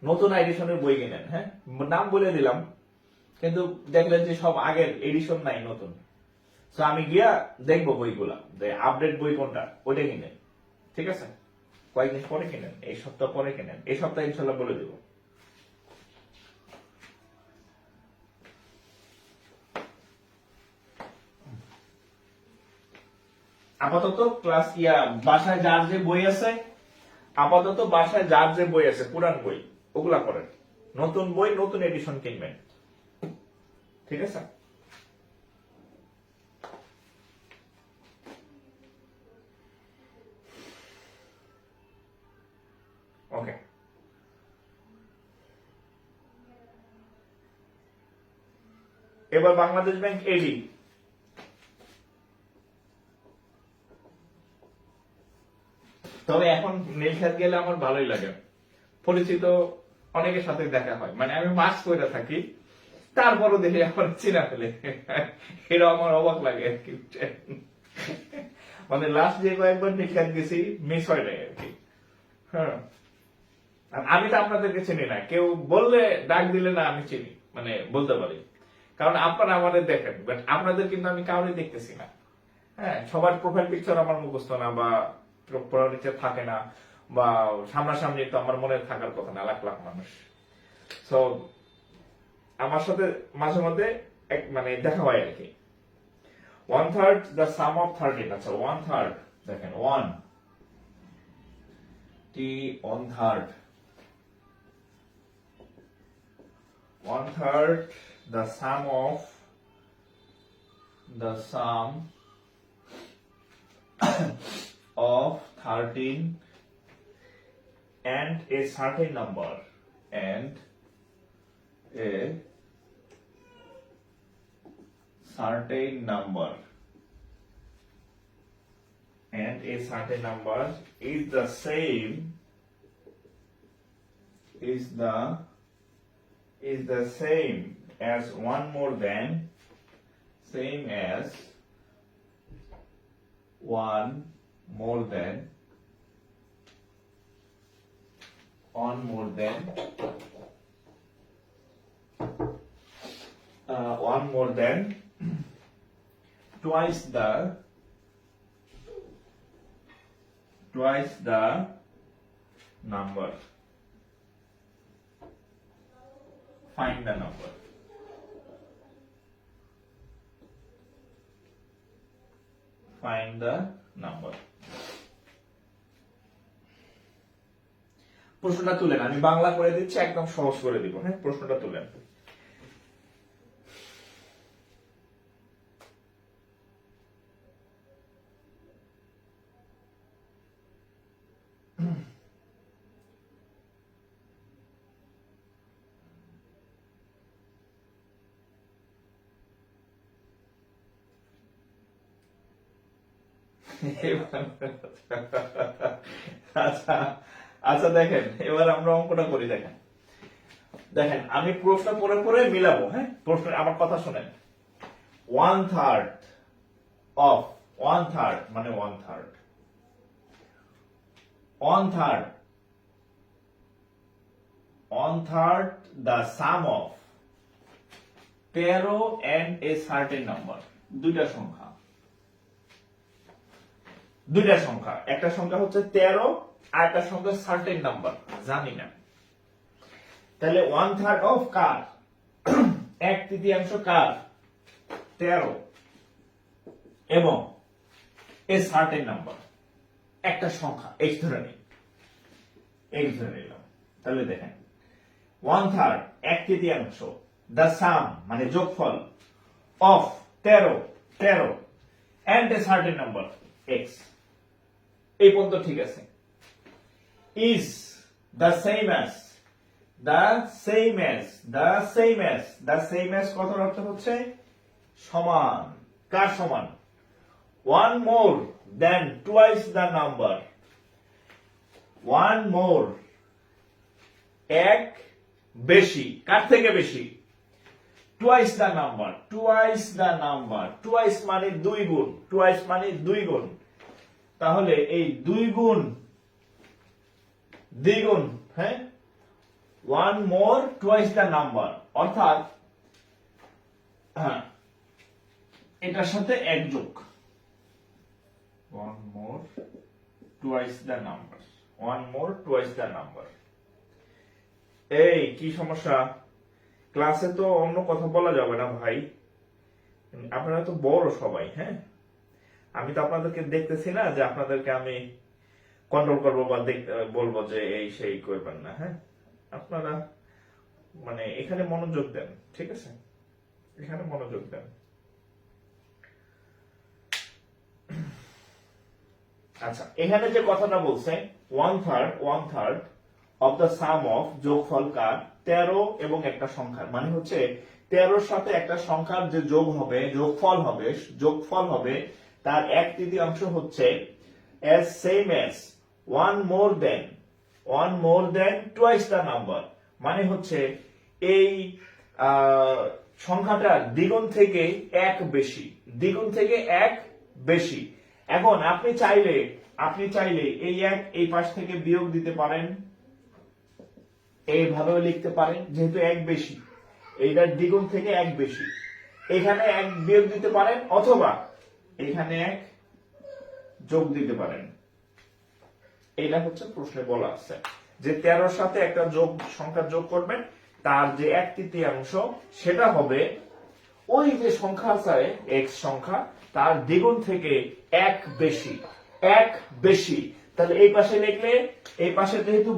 নতুন এডিশনের বই কিনেন। হ্যাঁ, নাম বলে দিলাম, কিন্তু দেখলেন যে সব আগের এডিশন নাই, নতুন। তো আমি গিয়া দেখবো বইগুলা, যে আপডেট বই কোনটা, ওইটা কিনেন। ঠিক আছে, কয়েকদিন পরে কিনেন, এই সপ্তাহ পরে কিনেন, এই সপ্তাহে ইনশাআল্লাহ বলে দিব। আপাতত ক্লাস বাসায় যার যে বই আছে আপাতত বাসায় যার যে বই আছে পুরান বই ওগুলা করেন, নতুন বই নতুন এডিশন কিনবেন, ঠিক আছে? ওকে, এবার বাংলাদেশ ব্যাংক এডি। তবে এখন নীলক্ষেত গেলে আমার ভালোই লাগে, পরিচিত অনেকের সাথে দেখা হয়, মানে আমি মাস্ক করে থাকি তারপরও দেখি এখন চিনা ফেলে, এটা আমার অবাক লাগে আর কি। মানে লাস্ট যে কয়েকবার নীলক্ষেত গেছি মিস হয় নাই আর কি। হ্যাঁ, আমি তো আপনাদেরকে চিনি না, কেউ বললে ডাক দিলে না আমি চিনি, মানে বলতে পারি, কারণ আপনারা আমাদের দেখেন, বাট আপনাদের কিন্তু আমি কাউরে দেখতেছি না। হ্যাঁ, সবার প্রোফাইল পিকচার আমার মুখস্থ না, বা প্রোফাইল পিকচার থাকে না, বা সামনাসামনি তো আমার মনে থাকার কথা না, লাখ লাখ মানুষ। সো আমার সাথে মাঝে মধ্যে মানে দেখা হয় আর কি। 1/3 দ্য সাম অফ 13, আচ্ছা 1/3 দেখেন, 1 1/3 1/3 the sum of of 13 and a certain number, and a certain number is the same as one more than one more than twice the number. Find the number. Find the number. প্রশ্নটা তুলেন, আমি বাংলা করে দিচ্ছি, একদম সহজ করে দিব। হ্যাঁ, প্রশ্নটা তুলেন। আচ্ছা আচ্ছা, দেখেন এবার আমরা অঙ্কটা করি। দেখেন আমি প্রশ্ন পড়ে পড়ে মিলাবো। হ্যাঁ, প্রশ্ন আমার কথা শোনেন। 1/3 of 1/3 মানে 1/3 the sum of 13 and a certain number, দুইটা সংখ্যা, একটা সংখ্যা হচ্ছে 13 আর একটা সংখ্যা সার্টেন নাম্বার, জানি না। তাহলে 1/3 অফ কার, 1/3 কার, 13, এবং এ সার্টেন নাম্বার, একটা সংখ্যা x ধরে নিলাম। তাহলে দেখেন 1/3 1/3, the sum মানে যোগফল, of 13 and a certain number x, এই পর্যন্ত ঠিক আছে। is the same as কথার অর্থ হচ্ছে সমান, কার সমান? one more than twice the number, one more এক বেশি, কার থেকে বেশি? twice the number, twice মানে দুই গুণ, তাহলে এই দুই গুণ দ্বিগুণ, হ্যাঁ, one more twice the number, অর্থাৎ হ্যাঁ এটার সাথে এক যোগ, one more twice the number। এই কি সমস্যা? ক্লাসে তো অন্য কথা বলা যাবে না ভাই, আপনারা তো বড় সবাই। হ্যাঁ, আমি তো আপনাদেরকে দেখতেছি না যে আপনাদেরকে আমি কন্ট্রোল করবো বা বলবো যে এই সেই করবেন না। হ্যাঁ, আপনারা মানে এখানে মনোযোগ দেন, ঠিক আছে, এখানে মনোযোগ দেন। আচ্ছা, এখানে যে কথাটা বলছে 1/3 অফ দ্য সাম অফ, যোগফল কার 13 এবং একটা সংখ্যার, মানে হচ্ছে 13 সাথে একটা সংখ্যার যে যোগফল হবে তার 1/3 হচ্ছে as same as one more than twice the number, মানে হচ্ছে এই সংখ্যাটা দ্বিগুণ থেকে এক বেশি। এখন আপনি চাইলে এই এক এই পাশ থেকে বিয়োগ দিতে পারেন, এইভাবেও লিখতে পারেন, যেহেতু এক বেশি, এইটার দ্বিগুণ থেকে এক বেশি, এখানে এক বিয়োগ দিতে পারেন, অথবা এখানে এক যোগ দিতে পারেন। এটা হচ্ছে প্রশ্নে বলা আছে যে 13 সাথে একটা সংখ্যা যোগ করবেন, তার যে 1/3 সেটা হবে ওই যে সংখ্যা আছে x সংখ্যা তার দ্বিগুণ থেকে এক বেশি। তাহলে এই পাশে লিখলে, এই পাশে যেহেতু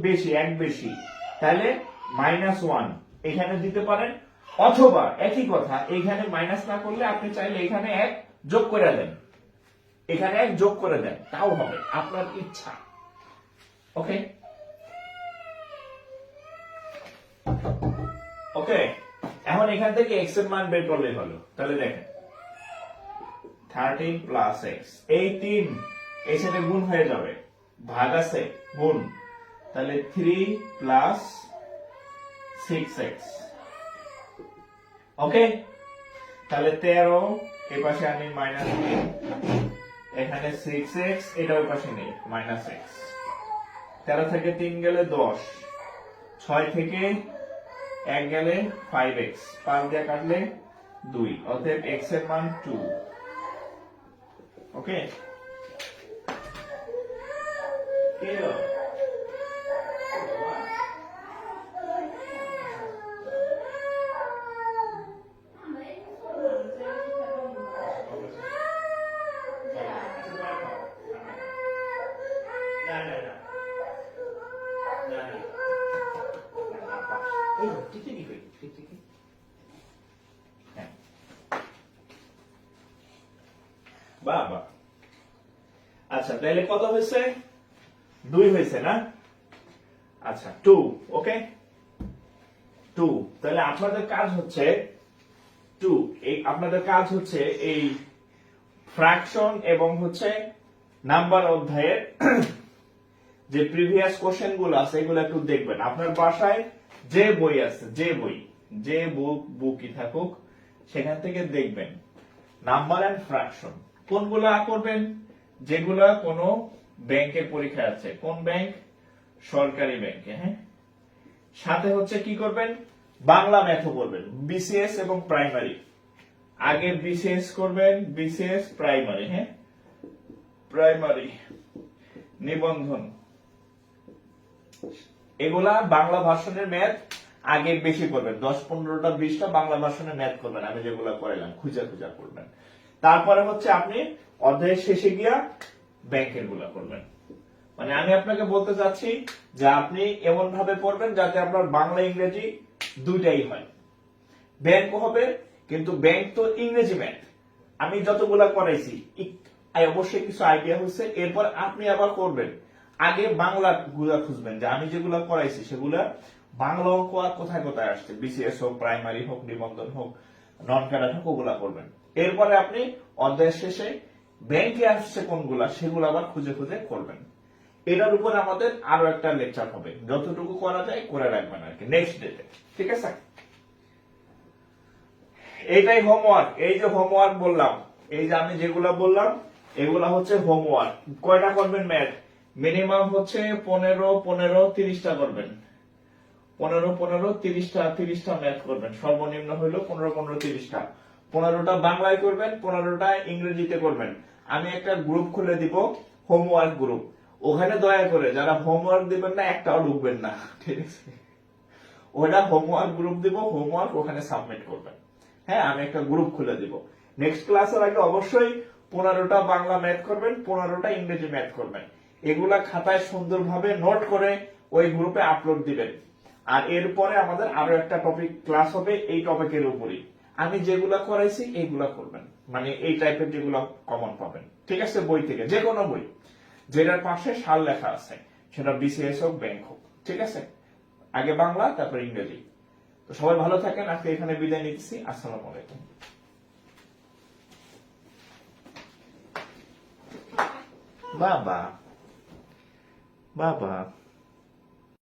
বেশি এক বেশি, তাহলে -1 এখানে দিতে পারেন, অথবা একই কথা এখানে মাইনাস না করলে আপনি চাইলে এখানে এক যোগ করে দেন, তাও হবে, আপনার ইচ্ছা। ওকে ওকে, এখন এখান থেকে x এর মান বের করলেই হলো। তাহলে দেখেন 13 প্লাস x, এই 3 এর সাথে গুণ হয়ে যাবে, ভাগ আছে গুণ, তাহলে 3 প্লাস 6x। ওকে, তাহলে 13 এই পাশে আনি -3, এখানে 6x, এটা ওই পাশে নেই -x, 13 থেকে 3 গেলে 10, 6 থেকে 1 গেলে 5x, 5 দিয়ে কাটলে 2, অতএব x এর মান 2। ওকে, বাবা, আচ্ছা তাহলে কত হয়েছে? 2 হয়েছে না? আচ্ছা 2, ওকে 2। তাহলে আপনাদের কাজ হচ্ছে 2, আপনাদের কাজ হচ্ছে এই ফ্র্যাকশন এবং হচ্ছে নাম্বার অধ্যায়ের যে প্রিভিয়াস কোশ্চেন গুলো আছে এগুলো একটু দেখবেন। আপনার বাসায় যে বই আছে, যে বুকই থাকুক, সেখান থেকে দেখবেন নাম্বার এন্ড ফ্র্যাকশন কোনগুলা করবেন, যেগুলা কোনো ব্যাংকের পরীক্ষা আছে। কোন ব্যাংক? সরকারি ব্যাংকে। হ্যাঁ, সাথে হচ্ছে কি করবেন, বাংলা ম্যাথও করবেন, বিসিএস এবং প্রাইমারি। আগে বিসিএস করবেন, বিসিএস প্রাইমারি। হ্যাঁ, প্রাইমারি নিবন্ধন, এগুলা বাংলা ভার্সনের ম্যাথ আগে বেশি করবেন, 10-15টা 20টা বাংলা ভার্সনের ম্যাথ করবেন, আমি যেগুলো করাইলাম খুঁজা করবেন। তারপরে হচ্ছে আপনি অধ্যায়ের শেষে গিয়া ব্যাংকের গুলা করবেন। মানে আমি আপনাকে বলতে চাচ্ছি যে আপনি এমন ভাবে পড়বেন যাতে আপনার বাংলা ইংরেজি দুইটাই হয়। ব্যাংক হবে, কিন্তু ব্যাংক তো ইংরেজি ম্যাথ, আমি যতগুলা করাইছি অবশ্যই কিছু আইডিয়া হয়েছে। এরপর আপনি আবার করবেন, আগে বাংলা গুলা খুঁজবেন যে আমি যেগুলা করাইছি সেগুলা বাংলা অঙ্ক আর কোথায় কোথায় আসছে, বিসিএস হোক, প্রাইমারি হোক, নিবন্ধন হোক, নন ক্যাডার হোক, ওগুলা করবেন। এরপরে আপনি অধ্যায়ের শেষে ব্যাংকে আসছে কোনগুলা সেগুলো আবার খুঁজে করবেন। এটার উপর আমাদের আরো একটা লেকচার হবে, যতটুকু করা যায় করে রাখবেন আর কি নেক্সট ডেতে, ঠিক আছে? এইটাই হোমওয়ার্ক। এই যে হোমওয়ার্ক বললাম, এই যে আমি যেগুলা বললাম এগুলা হচ্ছে হোমওয়ার্ক। কয়টা করবেন ম্যাথ? মিনিমাম হচ্ছে 15-30টা করবেন, 15-30টা ম্যাথ করবেন, সর্বনিম্ন হইলো 15-30টা। 15টা বাংলায় করবেন, 15টা ইংরেজিতে করবেন। আমি একটা গ্রুপ খুলে দিব, হোমওয়ার্ক গ্রুপ, ওখানে দয়া করে যারা হোমওয়ার্ক দিবেন না একটাও ঢুকবেন না, ঠিক আছে? ওটা হোমওয়ার্ক গ্রুপ দিব, হোমওয়ার্ক ওখানে সাবমিট করবেন। হ্যাঁ, আমি একটা গ্রুপ খুলে দিব। নেক্সট ক্লাসের আগে অবশ্যই 15টা বাংলা ম্যাথ করবেন, 15টা ইংরেজি ম্যাথ করবেন। এগুলা খাতায় সুন্দরভাবে নোট করে ওই গ্রুপে আপলোড দিবেন। আর এরপরে আমাদের আরো একটা টপিক ক্লাস হবে এই টপিকের উপরই। আমি যেগুলা করাইছি এইগুলা করবেন, মানে এই টাইপের যেগুলো কমন পাবেন, ঠিক আছে, বই থেকে যে কোনো বই যেটার পাশে সাল লেখা আছে, সেটা বিসিএস হোক, ব্যাংক হোক, ঠিক আছে। আগে বাংলা, তারপর ইংরেজি। তো সবাই ভালো থাকেন, আজকে এখানে বিদায় নিচ্ছি। আসসালামু আলাইকুম। বাবা বাবা